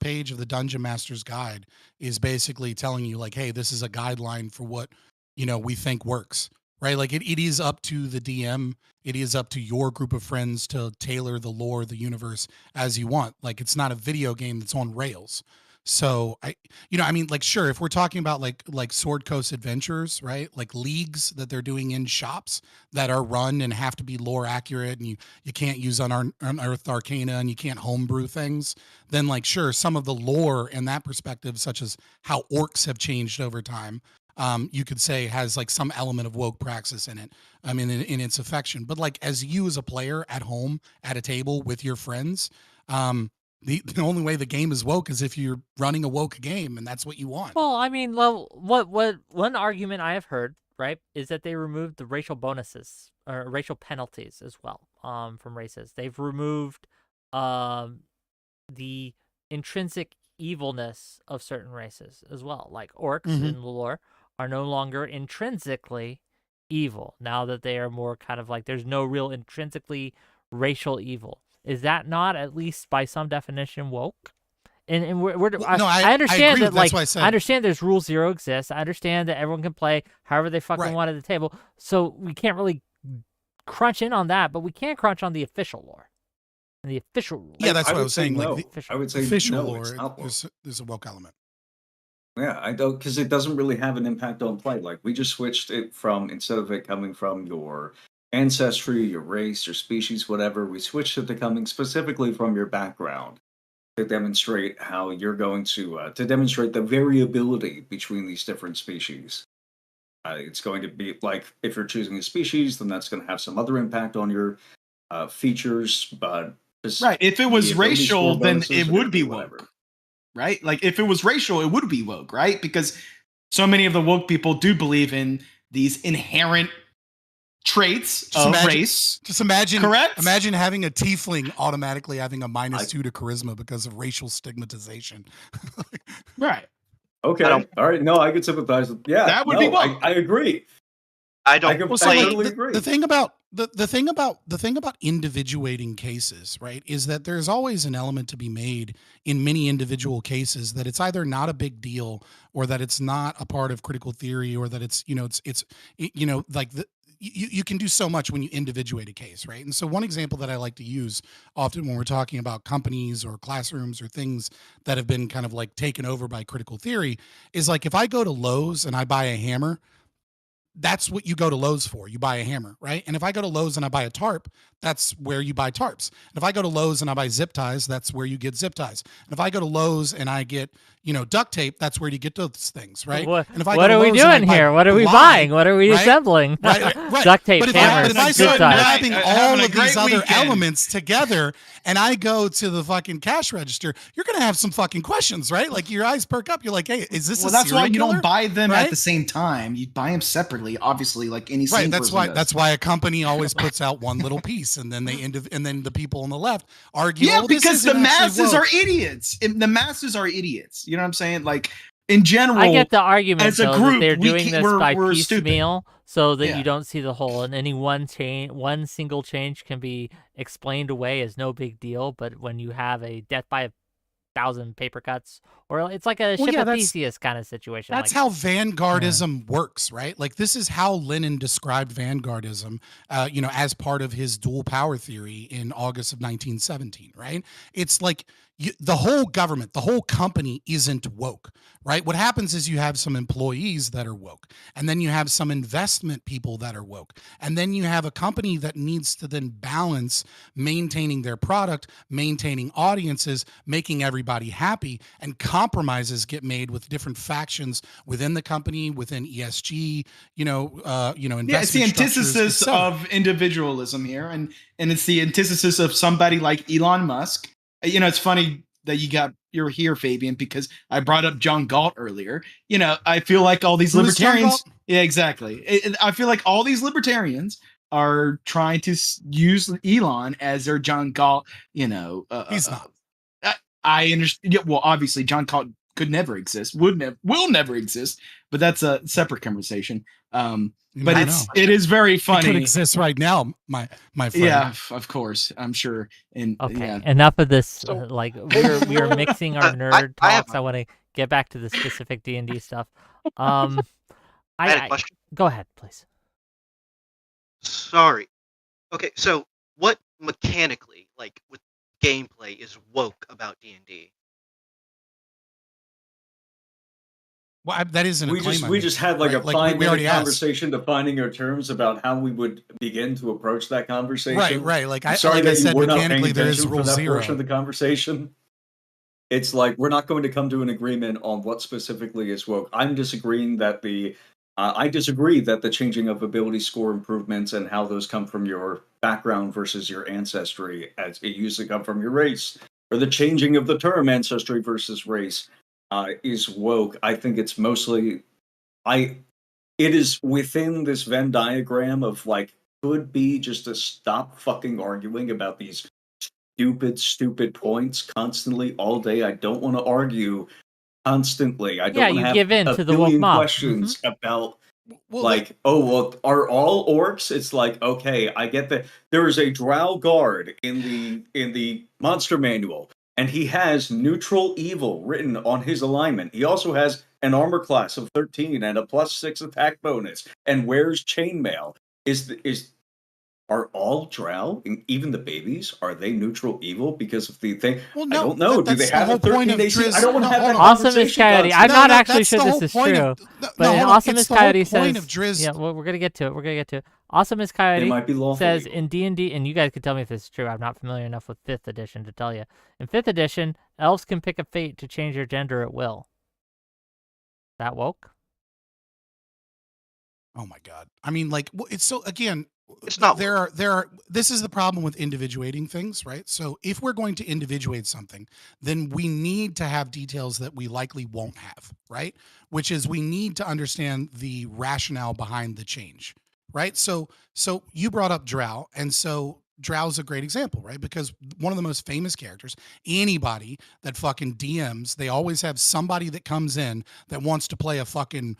page of the Dungeon Master's Guide is basically telling you like, hey, this is a guideline for what we think works, right? Like it is up to the DM, it is up to your group of friends to tailor the lore, the universe as you want. Like it's not a video game that's on rails. So sure, if we're talking about like Sword Coast Adventures, right? Like leagues that they're doing in shops that are run and have to be lore accurate, and you can't use unearthed arcana, and you can't homebrew things, then like sure, some of the lore in that perspective, such as how orcs have changed over time, you could say has like some element of woke praxis in it. I mean, in its affection. But like as you as a player at home at a table with your friends, the only way the game is woke is if you're running a woke game, and that's what you want. Well, I mean, what one argument I have heard, right, is that they removed the racial bonuses or racial penalties as well from races. They've removed the intrinsic evilness of certain races as well. Like orcs in the lore are no longer intrinsically evil, now that they are more kind of like there's no real intrinsically racial evil. Is that not, at least by some definition, woke? And I understand that, like, I understand there's Rule 0 exists. I understand that everyone can play however they fucking want at the table. So we can't really crunch in on that, but we can crunch on the official lore and the official rules. Yeah, that's what I was saying. No. Like I would say official no, lore, there's a woke element. Yeah, I don't, because it doesn't really have an impact on play. Like we just switched it from, instead of it coming from your ancestry, your race, your species, whatever, we switched it to coming specifically from your background to demonstrate how you're going to demonstrate the variability between these different species. It's going to be like if you're choosing a species, then that's going to have some other impact on your features. But right, if it was racial, then it would be whatever. woke. Right? Like if it was racial, it would be woke, right? Because so many of the woke people do believe in these inherent traits of race. Just imagine, correct? Imagine having a tiefling automatically having a -2 to charisma because of racial stigmatization. Right. Okay. All right. No, I could sympathize with. Yeah, that would be woke. I agree. I don't. I totally agree. The thing about individuating cases, right, is that there's always an element to be made in many individual cases that it's either not a big deal, or that it's not a part of critical theory, or that it's like you can do so much when you individuate a case, right? And so one example that I like to use often when we're talking about companies or classrooms or things that have been kind of like taken over by critical theory is like if I go to Lowe's and I buy a hammer, that's what you go to Lowe's for. You buy a hammer, right? And if I go to Lowe's and I buy a tarp, that's where you buy tarps. And if I go to Lowe's and I buy zip ties, that's where you get zip ties. And if I go to Lowe's and I get, duct tape, that's where you get those things, right? And if I what are we doing here? What are we buying? What are we assembling? Right. Duct tape, but hammers, if I zip start ties. grabbing all of these other weekend. elements together and I go to the fucking cash register, you're going to have some fucking questions, right? Like your eyes perk up. You're like, hey, is this a that's why you serial don't buy them right? at the same time. You buy them separately, obviously, like any right. sane That's person does. That's why a company always puts out one little piece, and then and then the people on the left argue. Yeah, oh, this because the isn't actually masses woke. are idiots. The masses are idiots. You know what I'm saying? Like in general, I get the argument as a though, group, that they're doing this by we're piecemeal, so that Yeah. you don't see the whole, and any one single change can be explained away as no big deal. But when you have a death by 1,000 paper cuts, or it's like a Well, ship yeah, of that's- Theseus kind of situation. That's like, how vanguardism works, right? Like this is how Lenin described vanguardism, as part of his dual power theory in August of 1917, right? It's like the whole government, the whole company isn't woke, right? What happens is you have some employees that are woke, and then you have some investment people that are woke, and then you have a company that needs to then balance maintaining their product, maintaining audiences, making everybody happy, and compromises get made with different factions within the company, within ESG, investment Yeah, it's the structures, antithesis et cetera. of individualism here, and it's the antithesis of somebody like Elon Musk. It's funny that you're here, Fabian, because I brought up John Galt earlier. I feel like all these Who is John libertarians. Galt? Yeah, exactly. I feel like all these libertarians are trying to use Elon as their John Galt. He's not. I understand. Yeah, well, obviously, John Galt could never exist, will never exist, but that's a separate conversation. You But never know. it is very It funny. could exist right now, my friend. Yeah, of course, I'm sure. And okay, yeah. enough of this. So- We are mixing our nerd I have- talks. I want to get back to the specific D&D stuff. I had a question. Go ahead, please. Sorry. Okay, so what mechanically, like with gameplay, is woke about D&D? Well, that isn't a claim. I We made, just had like right? a Like, 5 we already minute asked. conversation defining our terms about how we would begin to approach that conversation. Right. Like I'm sorry I that said, you were not paying mechanically there is attention for rule that zero. portion of the conversation. It's like we're not going to come to an agreement on what specifically is woke. I'm disagreeing that I disagree that the changing of ability score improvements and how those come from your background versus your ancestry, as it usually come from your race, or the changing of the term ancestry versus race, is woke. I think it's mostly it is within this Venn diagram of like could be just to stop fucking arguing about these stupid points constantly all day. I don't want to argue constantly. I don't Yeah, want to you have give in a to the woke billion mob. questions about Well, like, oh well, are all orcs? It's like, okay, I get that there is a drow guard in the monster manual, and he has neutral evil written on his alignment. He also has an armor class of 13 and a +6 attack bonus, and wears chainmail. Are all drow, even the babies, are they neutral evil because of the thing? Well, I no, don't know. Do that's they the have a whole point 13 of AC? Driz. I don't want to have that Awesome is conversation. Coyote. I'm constantly. not No, actually that's sure the this whole is point true. of- no, But hold on. Awesome It's as the whole Coyote point says, of Driz. yeah, well, we're gonna get to it. Awesome as They Coyote might be lawful says evil. in D&D, and you guys can tell me if this is true. I'm not familiar enough with 5th edition to tell you. In 5th edition, elves can pick a fate to change their gender at will. That woke? Oh my god. I mean, like, it's so again. It's not There are. This is the problem with individuating things, right? So if we're going to individuate something, then we need to have details that we likely won't have, right? Which is we need to understand the rationale behind the change, right? So you brought up Drow, and so Drow's a great example, right? Because one of the most famous characters, anybody that fucking DMs, they always have somebody that comes in that wants to play a fucking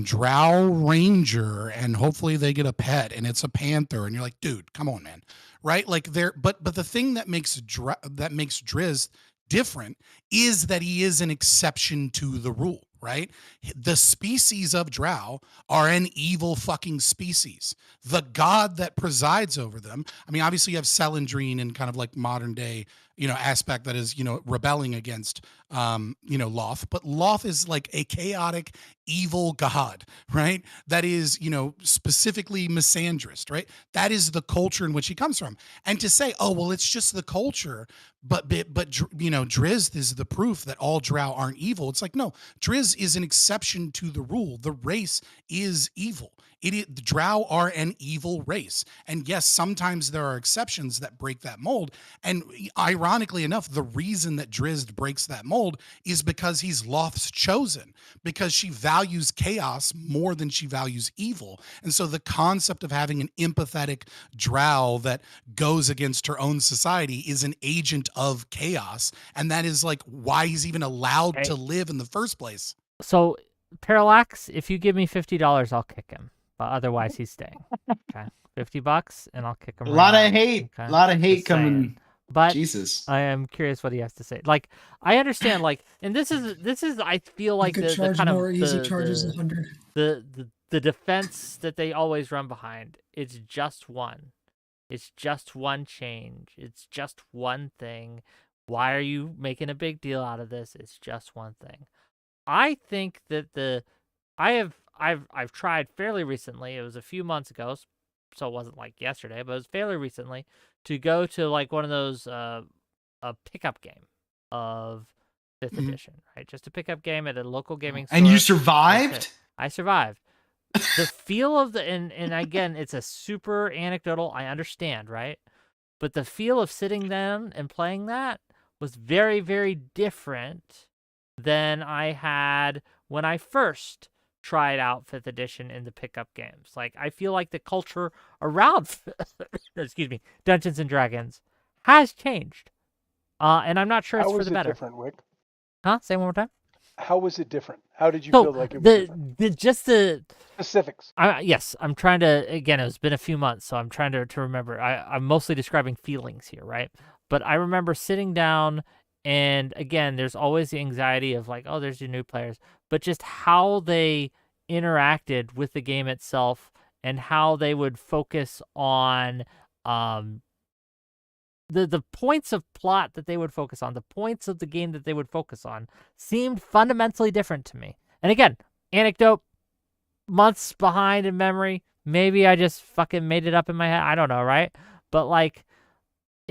drow ranger, and hopefully they get a pet and it's a panther, and you're like, dude, come on, man, right? Like but the thing that makes Driz different is that he is an exception to the rule, right? The species of drow are an evil fucking species. The god that presides over them, I mean, obviously you have Celandrine and kind of like modern day aspect that is rebelling against Loth, but Loth is like a chaotic evil god, right? That is specifically misandrist, right? That is the culture in which he comes from. And to say, oh well, it's just the culture, but Driz is the proof that all drow aren't evil. It's like, no, Driz is an exception to the rule. The race is evil. The drow are an evil race. And yes, sometimes there are exceptions that break that mold. And ironically enough, the reason that Drizzt breaks that mold is because he's Loth's chosen, because she values chaos more than she values evil. And so the concept of having an empathetic drow that goes against her own society is an agent of chaos. And that is like why he's even allowed to live in the first place. So, Parallax, if you give me $50, I'll kick him. But otherwise, he's staying. Okay, $50, and I'll kick him. A lot of hate. A lot of hate coming. But Jesus. I am curious what he has to say. Like, I understand, like, and this is I feel like you could the charge kind more of easy charges 100. the defense that they always run behind. It's just one. It's just one change. It's just one thing. Why are you making a big deal out of this? It's just one thing. I think that I've tried fairly recently. It was a few months ago, so it wasn't like yesterday, but it was fairly recently to go to like one of those a pickup game of 5th edition, right? Just a pickup game at a local gaming store. And you survived? I survived. The feel of and again, it's a super anecdotal, I understand, right? But the feel of sitting down and playing that was very, very different than I had when I first tried out 5th edition in the pickup games. Like, I feel like the culture around excuse me, Dungeons and Dragons has changed. And I'm not sure it's for the better. Different, Wick? Huh? Say it one more time. How was it different? How did you feel like it was different? the Specifics. Yes, I'm trying to, again, it's been a few months, so I'm trying to remember. I'm mostly describing feelings here, right? But I remember sitting down, and again, there's always the anxiety of like, oh, there's your new players, but just how they interacted with the game itself and how they would focus on the points of plot that they would focus on, the points of the game that they would focus on, seemed fundamentally different to me. And again, anecdote, months behind in memory. Maybe I just fucking made it up in my head. I don't know, right? But like,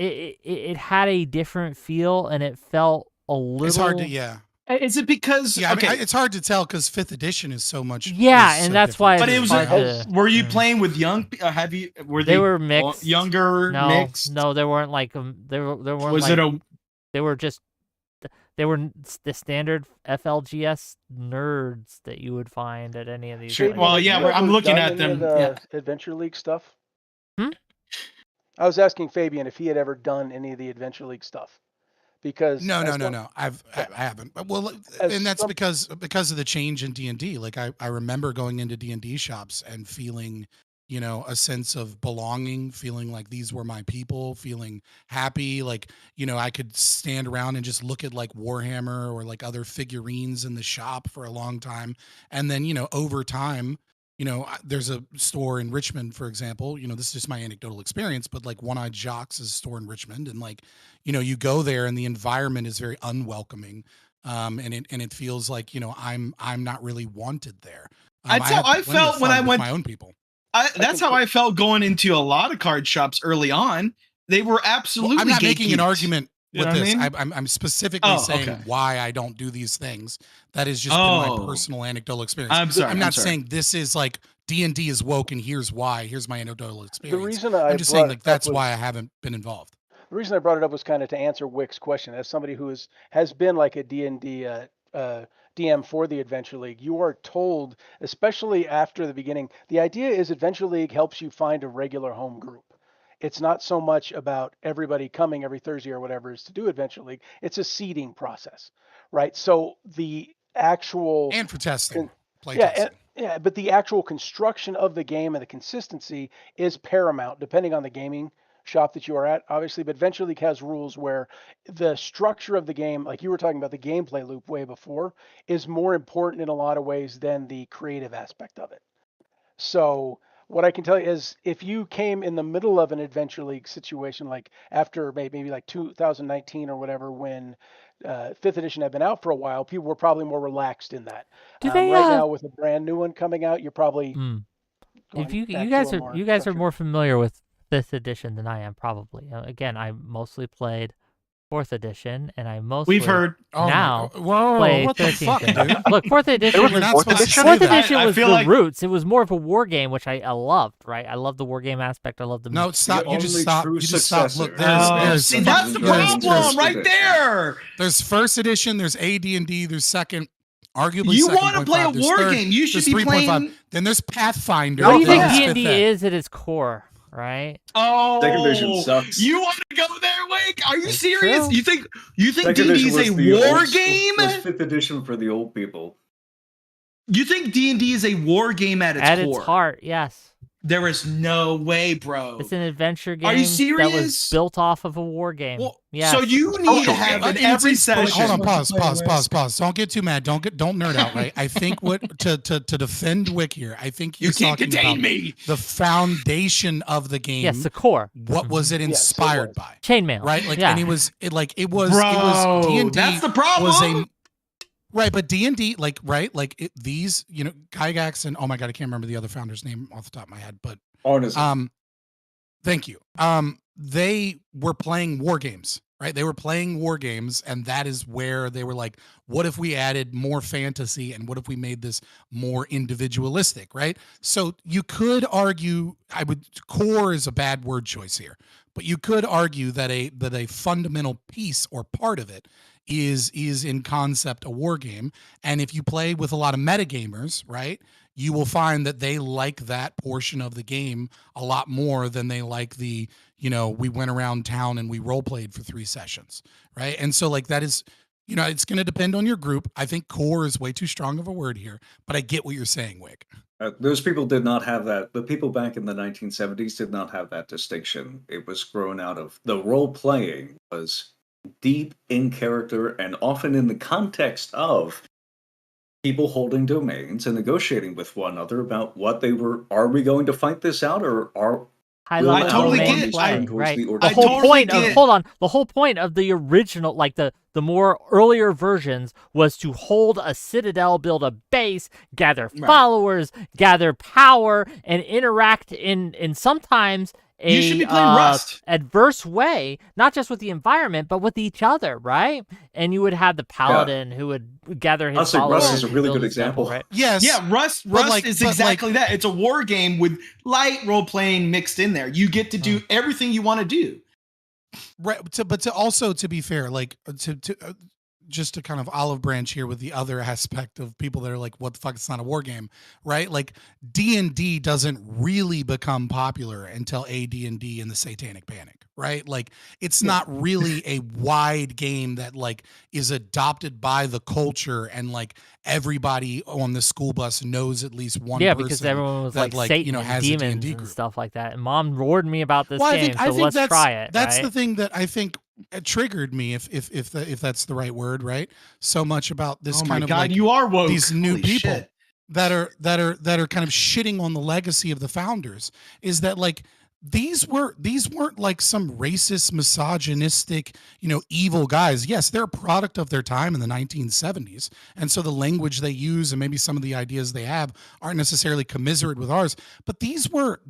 it had a different feel, and it felt a little. It's hard to, yeah. Is it because? Yeah, okay, I mean, it's hard to tell because 5th edition is so much. Yeah, is and so that's different. why. but it was. Were you Yeah. playing with young? Have you? They were mixed. Younger, No, mixed. no, they weren't like they weren't. Was like, it a? They were just. They were the standard FLGS nerds that you would find at any of these. Sure. places. Well, yeah, I'm looking done at any of them. the Yeah. Adventure League stuff. Hmm? I was asking Fabian if he had ever done any of the Adventure League stuff, because No. I haven't. Well, As and that's some- because of the change in D&D. Like I remember going into D&D shops and feeling, you know, a sense of belonging, feeling like these were my people, feeling happy. Like, you know, I could stand around and just look at like Warhammer or like other figurines in the shop for a long time. And then, you know, over time, you know, there's a store in Richmond, for example, you know, this is just my anecdotal experience, but like One-Eyed Jocks is a store in Richmond. And like, you know, you go there and the environment is very unwelcoming. And it feels like, you know, I'm not really wanted there. That's how I felt when I went. my own people. That's how I felt going into a lot of card shops early on. They were absolutely. Well, I'm not making an gatekeeped. argument You know with what I this. mean? I'm specifically saying okay. why I don't do these things. That has just been my personal anecdotal experience. I'm sorry. I'm not saying this is like D&D is woke and here's why. Here's my anecdotal experience. The reason I'm just saying like that's why I haven't been involved. The reason I brought it up was kind of to answer Wick's question. As somebody who has been like a D&D DM for the Adventure League, you are told, especially after the beginning, the idea is Adventure League helps you find a regular home group. It's not so much about everybody coming every Thursday or whatever is to do Adventure League. It's a seeding process, right? So the actual And for testing, play yeah, testing. yeah, but the actual construction of the game and the consistency is paramount, depending on the gaming shop that you are at, obviously. But Adventure League has rules where the structure of the game, like you were talking about the gameplay loop way before, is more important in a lot of ways than the creative aspect of it. So what I can tell you is if you came in the middle of an Adventure League situation, like after maybe like 2019 or whatever, when 5th edition had been out for a while, people were probably more relaxed in that. Do they, right now with a brand new one coming out, you're probably if you back guys to a are more you guys are structured- more familiar with 5th edition than I am, probably. Again, I mostly played 4th edition, and I mostly We've heard. now whoa, play what the 13th fuck, edition. dude? Look, 4th edition was was not Fourth supposed to edition? Fourth do that. edition I was feel the like- roots. It was more of a war game, which I loved. Right, I love the war game aspect. I love the No, stop. The You just only stop. true You just stop. successor. Look, there's See, that's the problem right there. There's first edition, there's AD&D, there's second, arguably You second want to point play a five, there's war third, game? You should there's be 3.5. playing. Then there's Pathfinder. What do you then think there's D&D fifth ed. is at its core? Right? Oh, Second edition sucks. You want to go there, Wake? Are you It's serious? true. You think Second D&D edition is was a the war old- game? was 5th edition for the old people. You think D&D is a war game at its core? At its heart, yes. There is no way, bro. It's an adventure game Are you that was serious? built off of a war game. Well, Yes. So you need to have in every session. Hold on, pause. Multiplayer Don't get too mad. Don't nerd out, right? I think what to defend Wick here, I think You he's can't talking contain about me. the foundation of the game. Yes, the core. What was it Yes, it inspired was. by? Chainmail. Right? Like, yeah. and it was Bro, D&D that's the problem. was a right, but D&D, like, right, like these, Gygax and oh my god, I can't remember the other founder's name off the top of my head, but Artisan. thank you. They were playing war games, right? They were playing war games, and that is where they were like, what if we added more fantasy and what if we made this more individualistic, right? So you could argue, core is a bad word choice here, but you could argue that a fundamental piece or part of it is in concept a war game. And if you play with a lot of metagamers, right, you will find that they like that portion of the game a lot more than they like the, we went around town and we role played for 3 sessions, right? And so like that is, it's going to depend on your group. I think core is way too strong of a word here, but I get what you're saying, Wick. Those people did not have that. The people back in the 1970s did not have that distinction. It was grown out of the role playing was deep in character and often in the context of people holding domains and negotiating with one another about what they were. Are we going to fight this out, or are I I totally get it. Right. The The whole totally point get of it. hold on. The whole point of the original, like the more earlier versions, was to hold a citadel, build a base, gather Right. followers, gather power, and interact in sometimes a You should be playing Rust. adverse way, not just with the environment, but with each other, right? And you would have the paladin who would gather his Honestly, followers. Rust is a and really build good his temple, example. right? Yes. Yeah, Rust is exactly that. It's a war game with light role playing mixed in there. You get to do everything you want to do. Right, but to be fair, like just to kind of olive branch here with the other aspect of people that are like, what the fuck, it's not a war game, right? Like D&D doesn't really become popular until AD&D and the Satanic Panic, right? Like it's not really a wide game that like is adopted by the culture and like everybody on the school bus knows at least one person. Because everyone was that, like Satan has and a demons D&D and group. stuff like that. And Mom warned me about this Well, game, I so think let's try it. That's right? the thing that I think triggered me, if that's the right word, right? So much about this Oh kind my of god, like you are woke. these new Holy people shit. that are kind of shitting on the legacy of the founders is that like these weren't like some racist, misogynistic, evil guys. Yes, they're a product of their time in the 1970s. And so the language they use and maybe some of the ideas they have aren't necessarily commiserate with ours, but these were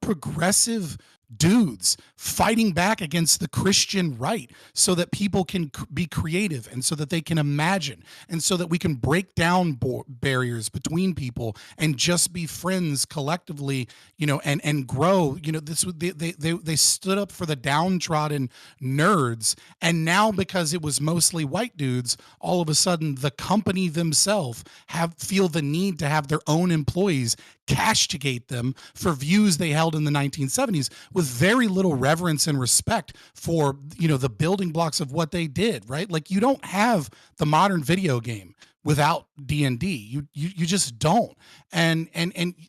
progressive dudes fighting back against the Christian right so that people can be creative and so that they can imagine and so that we can break down barriers between people and just be friends collectively, and grow. They stood up for the downtrodden nerds, and now because it was mostly white dudes, all of a sudden the company themselves feel the need to have their own employees castigate them for views they held in the 1970s with very little reverence and respect for the building blocks of what they did, right? Like you don't have the modern video game without D&D. You just don't. And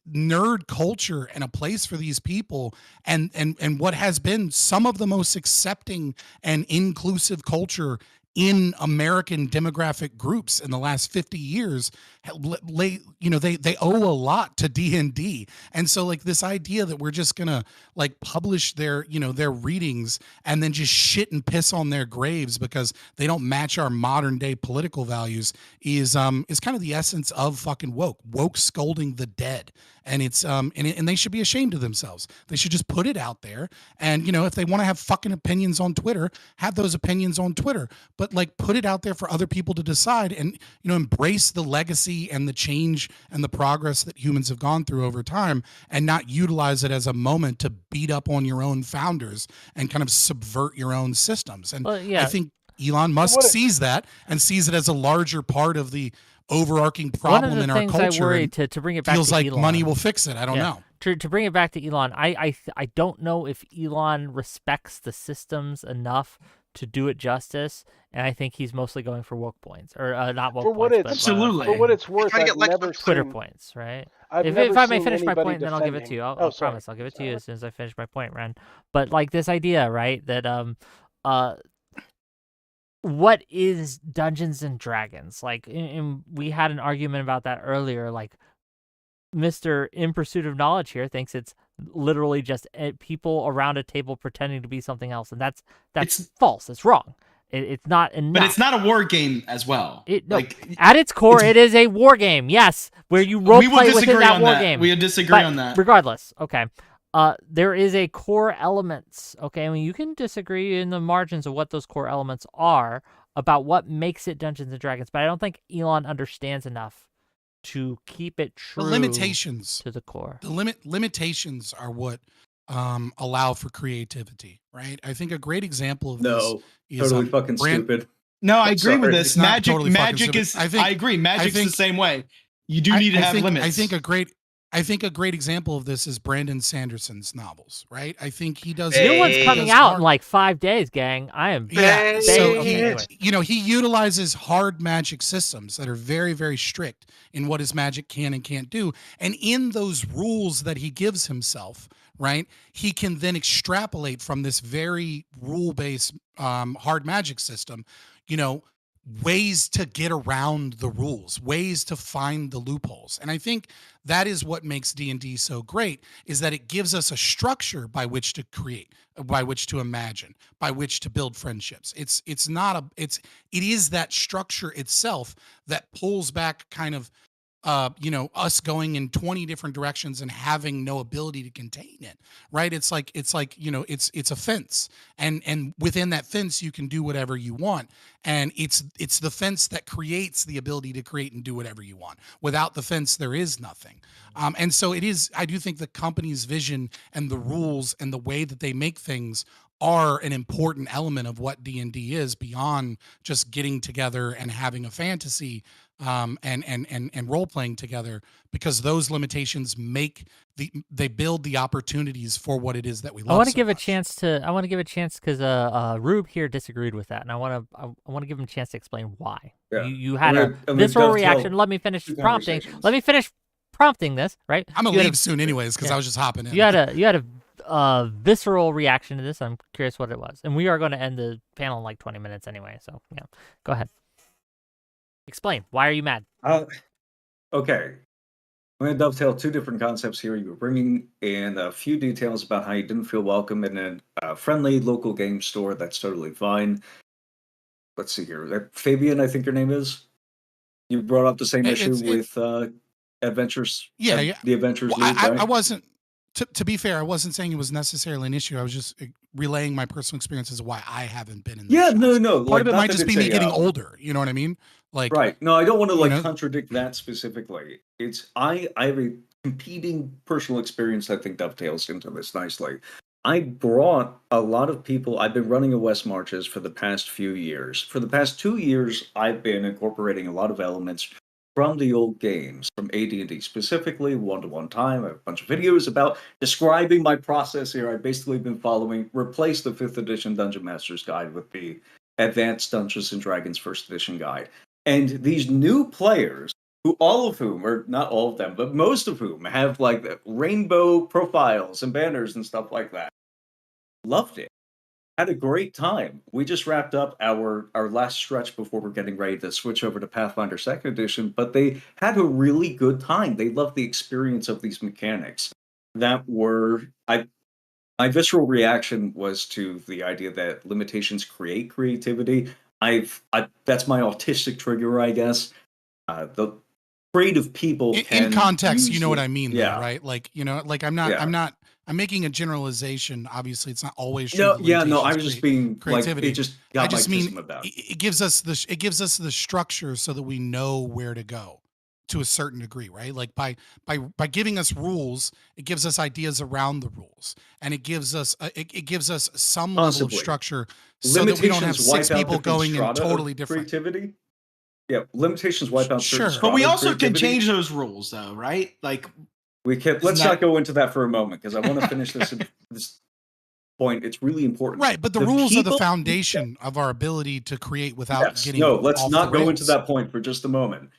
nerd culture and a place for these people and what has been some of the most accepting and inclusive culture in American demographic groups in the last 50 years, they owe a lot to D&D. And so like this idea that we're just gonna like publish their readings and then just shit and piss on their graves because they don't match our modern day political values is kind of the essence of fucking woke scolding the dead. And it's and they should be ashamed of themselves. They should just put it out there. And if they want to have fucking opinions on Twitter, have those opinions on Twitter. But like put it out there for other people to decide and embrace the legacy and the change and the progress that humans have gone through over time and not utilize it as a moment to beat up on your own founders and kind of subvert your own systems. And I think Elon Musk sees that and sees it as a larger part of the overarching problem in our culture. I worry to bring it back feels to like Elon. money will fix it. I don't know. To bring it back to Elon, I don't know if Elon respects the systems enough to do it justice, and I think he's mostly going for woke points, or not woke For what points, it's but absolutely. for what it's worth, trying to I've get never Twitter seen, points, right? I've If never I may seen finish my anybody point, then I'll give it to defending- you. Oh, I'll sorry. promise I'll give it to you Sorry. as soon as I finish my point, Ren. But like this idea, right? That what is Dungeons and Dragons? Like, we had an argument about that earlier. Like, Mr. In Pursuit of Knowledge here thinks it's literally just people around a table pretending to be something else, and that's false. It's wrong. It's not enough. But it's not a war game as well. At its core, it is a war game. Yes, where you role play within that war game. We would disagree on that. Regardless, okay. There is a core elements. Okay, I mean, you can disagree in the margins of what those core elements are about what makes it Dungeons and Dragons, but I don't think Elon understands enough to keep it true. The limitations to the core. The limitations are what allow for creativity, right? I think a great example of this is totally fucking stupid. No, I agree with this. It's not Magic, totally fucking magic stupid. is. I think- I agree. I Magic's think- the same way. You do need to have limits. I think a great example of this is Brandon Sanderson's novels, right? I think he does. New one's coming out in like 5 days, gang. I am. Yeah, so anyway. he utilizes hard magic systems that are very, very strict in what his magic can and can't do. And in those rules that he gives himself, right, he can then extrapolate from this very rule-based hard magic system, ways to get around the rules, ways to find the loopholes. And I think that is what makes D&D so great, is that it gives us a structure by which to create, by which to imagine, by which to build friendships. It is that structure itself that pulls back kind of us going in 20 different directions and having no ability to contain it, right? It's like it's a fence, and within that fence you can do whatever you want, and it's the fence that creates the ability to create and do whatever you want. Without the fence, there is nothing. And so it is. I do think the company's vision and the rules and the way that they make things are an important element of what D&D is, beyond just getting together and having a fantasy and role playing together, because those limitations they build the opportunities for what it is that we love. I want to so give a much. chance because Rube here disagreed with that, and I want to give him a chance to explain why. Yeah. You had a I'm gonna visceral dovetail reaction. Let me finish two prompting. conversations. Let me finish prompting this. Right. I'm gonna You had leave soon anyways because yeah. I was just hopping in. You had a visceral reaction to this. I'm curious what it was, and we are going to end the panel in like 20 minutes anyway. So yeah, go ahead. Explain. Why are you mad? Okay. I'm going to dovetail two different concepts here. You were bringing in a few details about how you didn't feel welcome in a friendly local game store. That's totally fine. Let's see here. Fabian, I think your name is. You brought up the same issue with Adventures. Yeah. The Adventures Well, League, right? I wasn't. To be fair, I wasn't saying it was necessarily an issue. I was just relaying my personal experiences of why I haven't been in. Yeah, shops. no. Part of it not might that just be it's me getting older. You know what I mean? Like, right. No, I don't want to know? contradict that specifically. It's I have a competing personal experience that I think dovetails into this nicely. I brought a lot of people. I've been running a West Marches for the past few years. For the past 2 years, I've been incorporating a lot of elements from the old games, from AD&D, specifically one-to-one time. I have a bunch of videos about describing my process here. I've basically been replaced the 5th edition Dungeon Master's Guide with the Advanced Dungeons and Dragons 1st edition guide. And these new players, who all of whom, or not all of them, but most of whom have like the rainbow profiles and banners and stuff like that, loved it. Had a great time. We just wrapped up our last stretch before we're getting ready to switch over to Pathfinder 2nd edition, but they had a really good time. They loved the experience of these mechanics that were... My visceral reaction was to the idea that limitations create creativity. That's my autistic trigger, I guess. The creative people in context, you know what I mean, yeah. though, right? Like, like I'm making a generalization. Obviously, it's not always true. No, yeah, no, I was just being creativity. Like, it just got I just my mean tism about it. It gives us the structure so that we know where to go to a certain degree, right? Like by giving us rules, it gives us ideas around the rules, and it gives us some level of structure so that we don't have 6 people going in totally different creativity. Yeah, limitations wipe out certain but we also creativity. can change those rules, though, right? Like we can. Let's not go into that for a moment because I want to finish this point. It's really important, right? But the rules are the foundation of our ability to create without getting. No, let's off not the go rails. into that point for just a moment.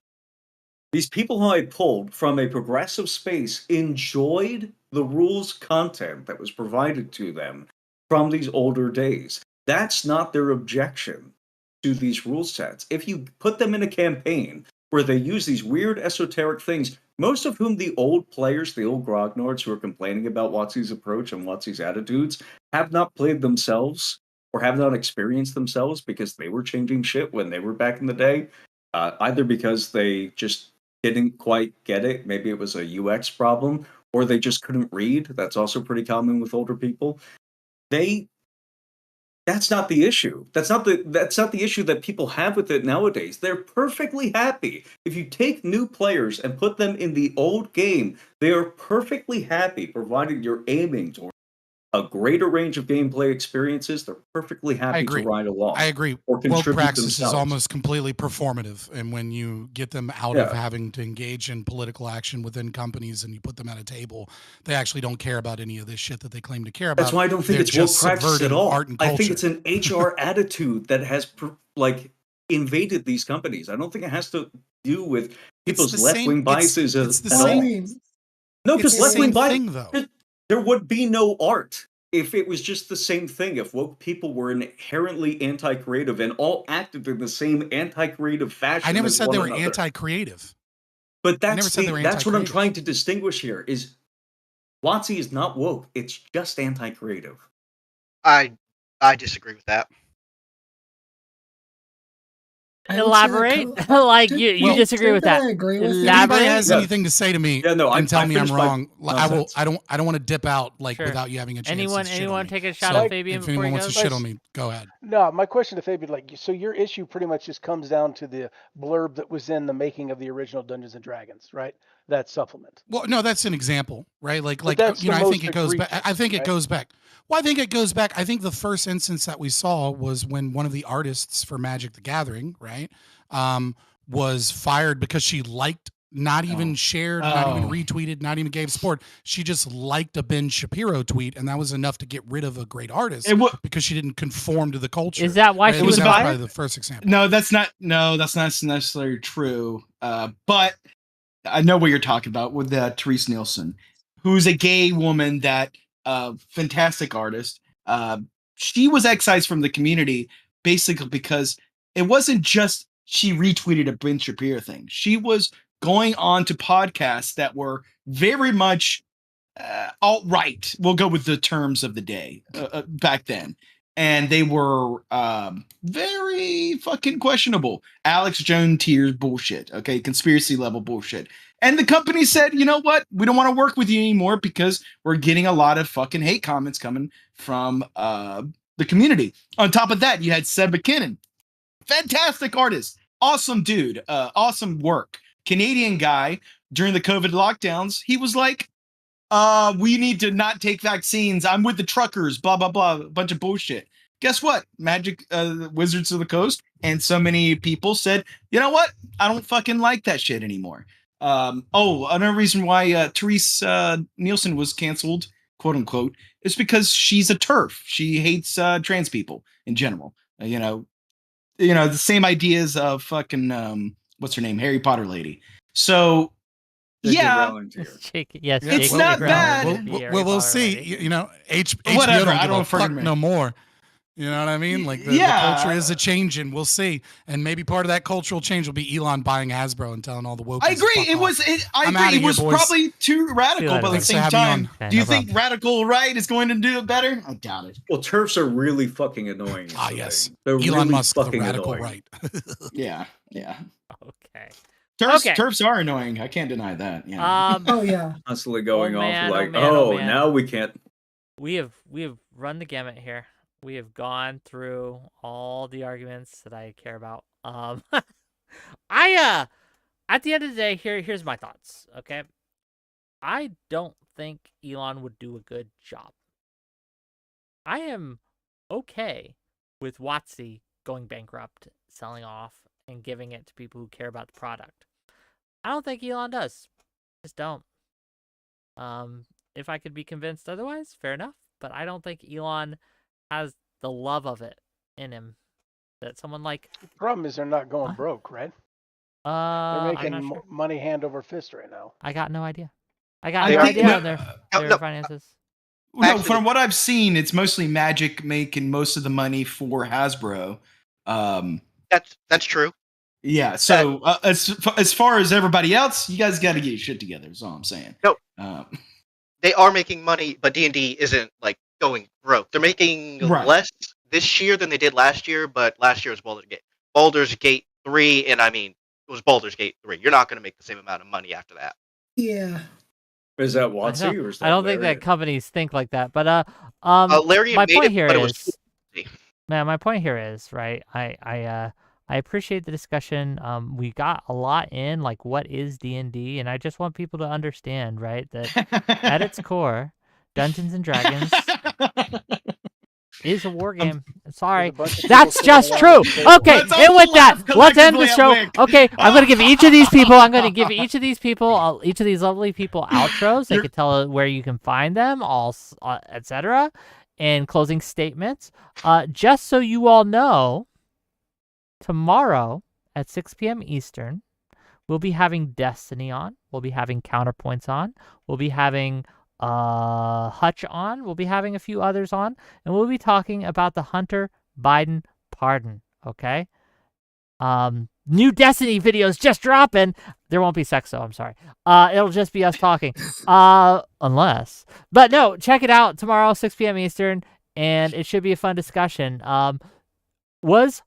These people who I pulled from a progressive space enjoyed the rules content that was provided to them from these older days. That's not their objection to these rule sets. If you put them in a campaign where they use these weird esoteric things, most of whom the old players, the old grognards who are complaining about WotC's approach and WotC's attitudes, have not played themselves or have not experienced themselves because they were changing shit when they were back in the day, either because they just didn't quite get it, maybe it was a UX problem, or they just couldn't read. That's also pretty common with older people. That's not the issue. That's not the issue that people have with it nowadays. They're perfectly happy. If you take new players and put them in the old game, they are perfectly happy, provided you're aiming toward a greater range of gameplay experiences. They're perfectly happy to ride along. I agree. Or Woke contribute praxis themselves. is almost completely performative, and when you get them out of having to engage in political action within companies and you put them at a table, they actually don't care about any of this shit that they claim to care about. That's why I don't think They're it's woke just practice at subverting all. art and I think culture. it's an HR attitude that has invaded these companies. I don't think it has to do with people's left-wing biases. It's the at same. all. No, because It's the left-wing same bias. thing, though. There would be no art if it was just the same thing. If woke people were inherently anti-creative and all acted in the same anti-creative fashion. I never as said one they were another. Anti-creative. But I never said they were that's what I'm anti-creative. trying to distinguish here. Is WotC is not woke. It's just anti-creative. I disagree with that. Elaborate. Like you disagree with that. I agree with If anybody has Yeah. anything to say to me Yeah, no, and tell me I'm finished my wrong, nonsense. I don't want to dip out Sure. without you having a chance. Anyone to shit on me. take a shot So at Fabian if before anyone he wants to goes? shit on me, go ahead. No, my question to Fabian, so your issue pretty much just comes down to the blurb that was in the making of the original Dungeons and Dragons, right? That supplement. Well, no, that's an example, right? Like that's you know, the I think most it goes back. egregious, I think it right? goes back. Well, I think it goes back. I think the first instance that we saw was when one of the artists for Magic the Gathering, right, was fired because she liked, not even shared, not even retweeted, not even gave support. She just liked a Ben Shapiro tweet, and that was enough to get rid of a great artist because she didn't conform to the culture. Is that why Right? she was That was fired? probably the first example. No, that's not necessarily true. But I know what you're talking about with Therese Nielsen, who's a gay woman that fantastic artist. She was excised from the community basically because it wasn't just she retweeted a Ben Shapiro thing. She was going on to podcasts that were very much alt-right. We'll go with the terms of the day back then. And they were very fucking questionable. Alex Jones tiers bullshit. Okay, conspiracy level bullshit. And the company said, you know what? We don't want to work with you anymore because we're getting a lot of fucking hate comments coming from the community. On top of that, you had Seb McKinnon. Fantastic artist. Awesome dude. Awesome work. Canadian guy. During the COVID lockdowns, he was like, we need to not take vaccines. I'm with the truckers, blah, blah, blah, a bunch of bullshit. Guess what? Magic Wizards of the Coast and so many people said, you know what? I don't fucking like that shit anymore. Another reason why Therese Nielsen was canceled, quote unquote, is because she's a TERF. She hates trans people in general. You know, the same ideas of fucking, what's her name? Harry Potter lady. So, yeah, Yes, it's not bad. We'll see. You know, HBO Whatever, don't I give don't a fuck fucking no more. You know what I mean? Like the culture is a change, and we'll see. And maybe part of that cultural change will be Elon buying Hasbro and telling all the woke. I agree. It was probably too radical, but at the same time, do you think radical right is going to do it better? I doubt it. Well, TERFs are really fucking annoying. Yes. They're Elon really Musk, the fucking radical annoying. right. Yeah. Okay. TERFs are annoying. I can't deny that. Yeah. Constantly going man, off like, oh, man. now we can't. We have run the gamut here. We have gone through all the arguments that I care about. At the end of the day, here's my thoughts. Okay, I don't think Elon would do a good job. I am okay with WotC going bankrupt, selling off, and giving it to people who care about the product. I don't think Elon does. Just don't. If I could be convinced otherwise, fair enough. But I don't think Elon has the love of it in him that someone like. The problem is they're not going broke, right? They're I'm making not sure. money hand over fist right now. I got no idea. I got I no think- idea no, on their no, finances. No, Actually, from what I've seen, it's mostly Magic making most of the money for Hasbro. that's true. Yeah. So as far as everybody else, you guys got to get your shit together. Is all I'm saying. No. Um, They are making money, but D&D isn't like going broke. They're making Right. less this year than they did last year, but last year was Baldur's Gate 3, and I mean, it was Baldur's Gate 3. You're not going to make the same amount of money after that. Yeah. Is that I WOTC or is that I don't think Lariat? that companies think like that. But Lariat my made point it, here but it was is, man, my point here is, right? I appreciate the discussion. We got a lot in, like what is D&D, and I just want people to understand, right, that at its core, Dungeons and Dragons is a war game. Sorry, There's a bunch of that's people just sitting true. around the table. Okay, Let's and all with that, laugh let's end the collectively show. at Wick. Okay, I'm gonna give each of these people. I'm gonna give each of these people, each of these lovely people, outros. They could tell where you can find them, all, etc., and closing statements. Just so you all know, tomorrow at 6 p.m. Eastern, we'll be having Destiny on. We'll be having Counterpoints on. We'll be having Hutch on. We'll be having a few others on, and we'll be talking about the Hunter Biden pardon. Okay. New Destiny videos just dropping. There won't be sex though. I'm sorry. It'll just be us talking. Unless, but no, check it out tomorrow, 6 p.m. Eastern, and it should be a fun discussion. Was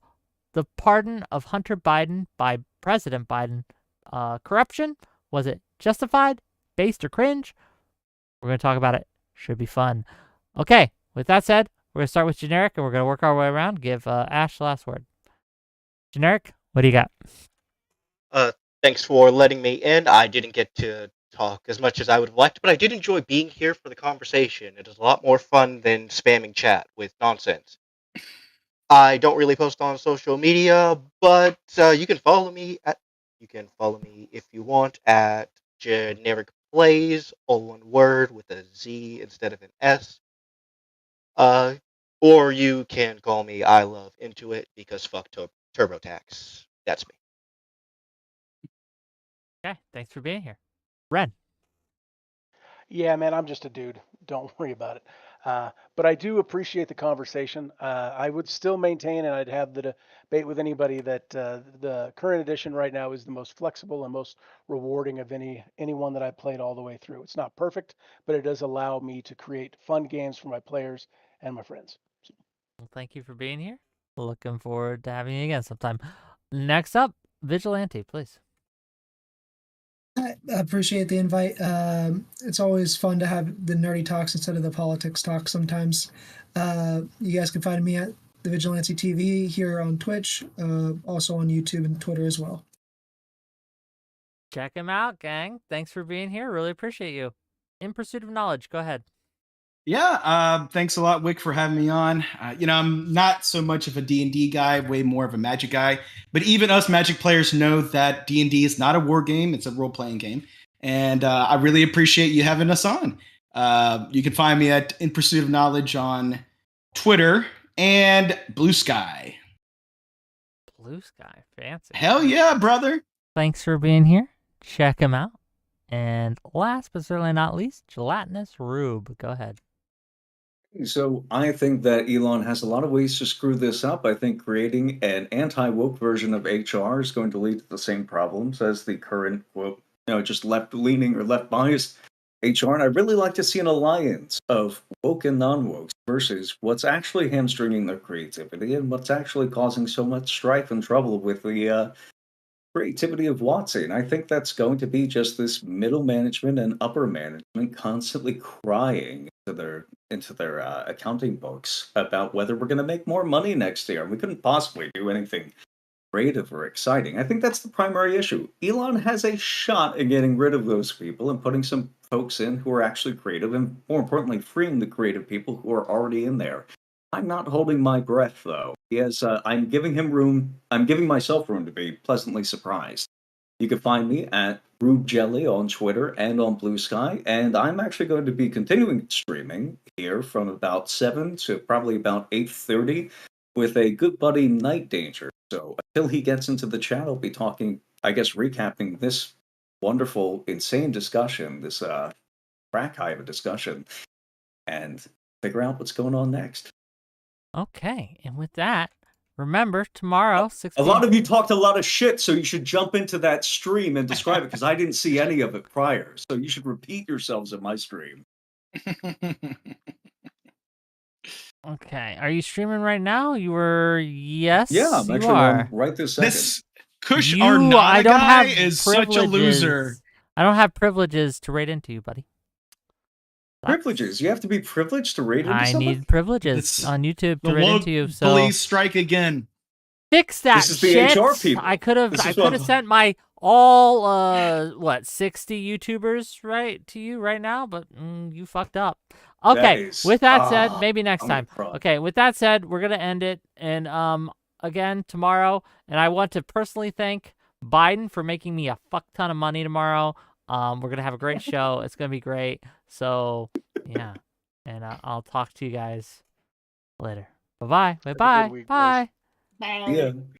the pardon of Hunter Biden by President Biden corruption? Was it justified, based, or cringe? We're going to talk about it. Should be fun. Okay, with that said, we're going to start with Generic, and we're going to work our way around. Give Ash the last word. Generic, what do you got? Thanks for letting me in. I didn't get to talk as much as I would have liked, but I did enjoy being here for the conversation. It is a lot more fun than spamming chat with nonsense. I don't really post on social media, but you can follow me if you want at Generic Plays, all one word with a Z instead of an S. Or you can call me I Love Intuit because fuck TurboTax. That's me. Okay, thanks for being here. Ren. Yeah, man, I'm just a dude. Don't worry about it. But I do appreciate the conversation. I would still maintain, and I'd have the debate with anybody that the current edition right now is the most flexible and most rewarding of anyone that I played all the way through. It's not perfect, but it does allow me to create fun games for my players and my friends. Well, thank you for being here. Looking forward to having you again sometime. Next up, Vigilante, please. I appreciate the invite. It's always fun to have the nerdy talks instead of the politics talks sometimes. You guys can find me at the Vigilante TV here on Twitch, also on YouTube and Twitter as well. Check him out, gang. Thanks for being here. Really appreciate you. In Pursuit of Knowledge, go ahead. Yeah, thanks a lot, Wick, for having me on. I'm not so much of a D&D guy, way more of a Magic guy. But even us Magic players know that D&D is not a war game; it's a role-playing game. And I really appreciate you having us on. You can find me at In Pursuit of Knowledge on Twitter and Blue Sky. Blue Sky, fancy. Hell yeah, brother! Thanks for being here. Check him out. And last but certainly not least, Gelatinous Rube. Go ahead. So I think that Elon has a lot of ways to screw this up. I think creating an anti-woke version of HR is going to lead to the same problems as the current woke, just left-leaning or left-biased HR. And I'd really like to see an alliance of woke and non-woke versus what's actually hamstringing their creativity and what's actually causing so much strife and trouble with the creativity of WOTC. And I think that's going to be just this middle management and upper management constantly crying into their accounting books about whether we're going to make more money next year. We couldn't possibly do anything creative or exciting. I think that's the primary issue. Elon has a shot at getting rid of those people and putting some folks in who are actually creative, and more importantly, freeing the creative people who are already in there. I'm not holding my breath, though. I'm giving him room. I'm giving myself room to be pleasantly surprised. You can find me at Rube Jelly on Twitter and on Blue Sky, and I'm actually going to be continuing streaming here from about 7 to probably about 8:30 with a good buddy Night Danger. So until he gets into the chat, I'll be talking I guess, recapping this wonderful, insane discussion, this crack high of a discussion, and figure out what's going on next. Okay, and with that, remember tomorrow, 6 A lot of you talked a lot of shit, so you should jump into that stream and describe it, because I didn't see any of it prior. So you should repeat yourselves in my stream. Okay, are you streaming right now? You were yes. Yeah, I'm you actually are. on right this second. This Kush You, Arnada I don't guy have is such a loser. I don't have privileges to raid into you, buddy. Privileges. You have to be privileged to raid into I someone? need privileges It's on YouTube The to raid woke into you. So police strike again. fix that This is the shit. HR people. I could have This is I could have what- sent my all 60 YouTubers right to you right now, but you fucked up. Okay, is- with that said, maybe next I'm gonna time. cry. Okay, with that said, we're gonna end it and again tomorrow, and I want to personally thank Biden for making me a fuck ton of money tomorrow. We're gonna have a great show. It's gonna be great. So yeah, and I'll talk to you guys later. Bye bye. Bye a good bye. week, boys. Bye. Yeah.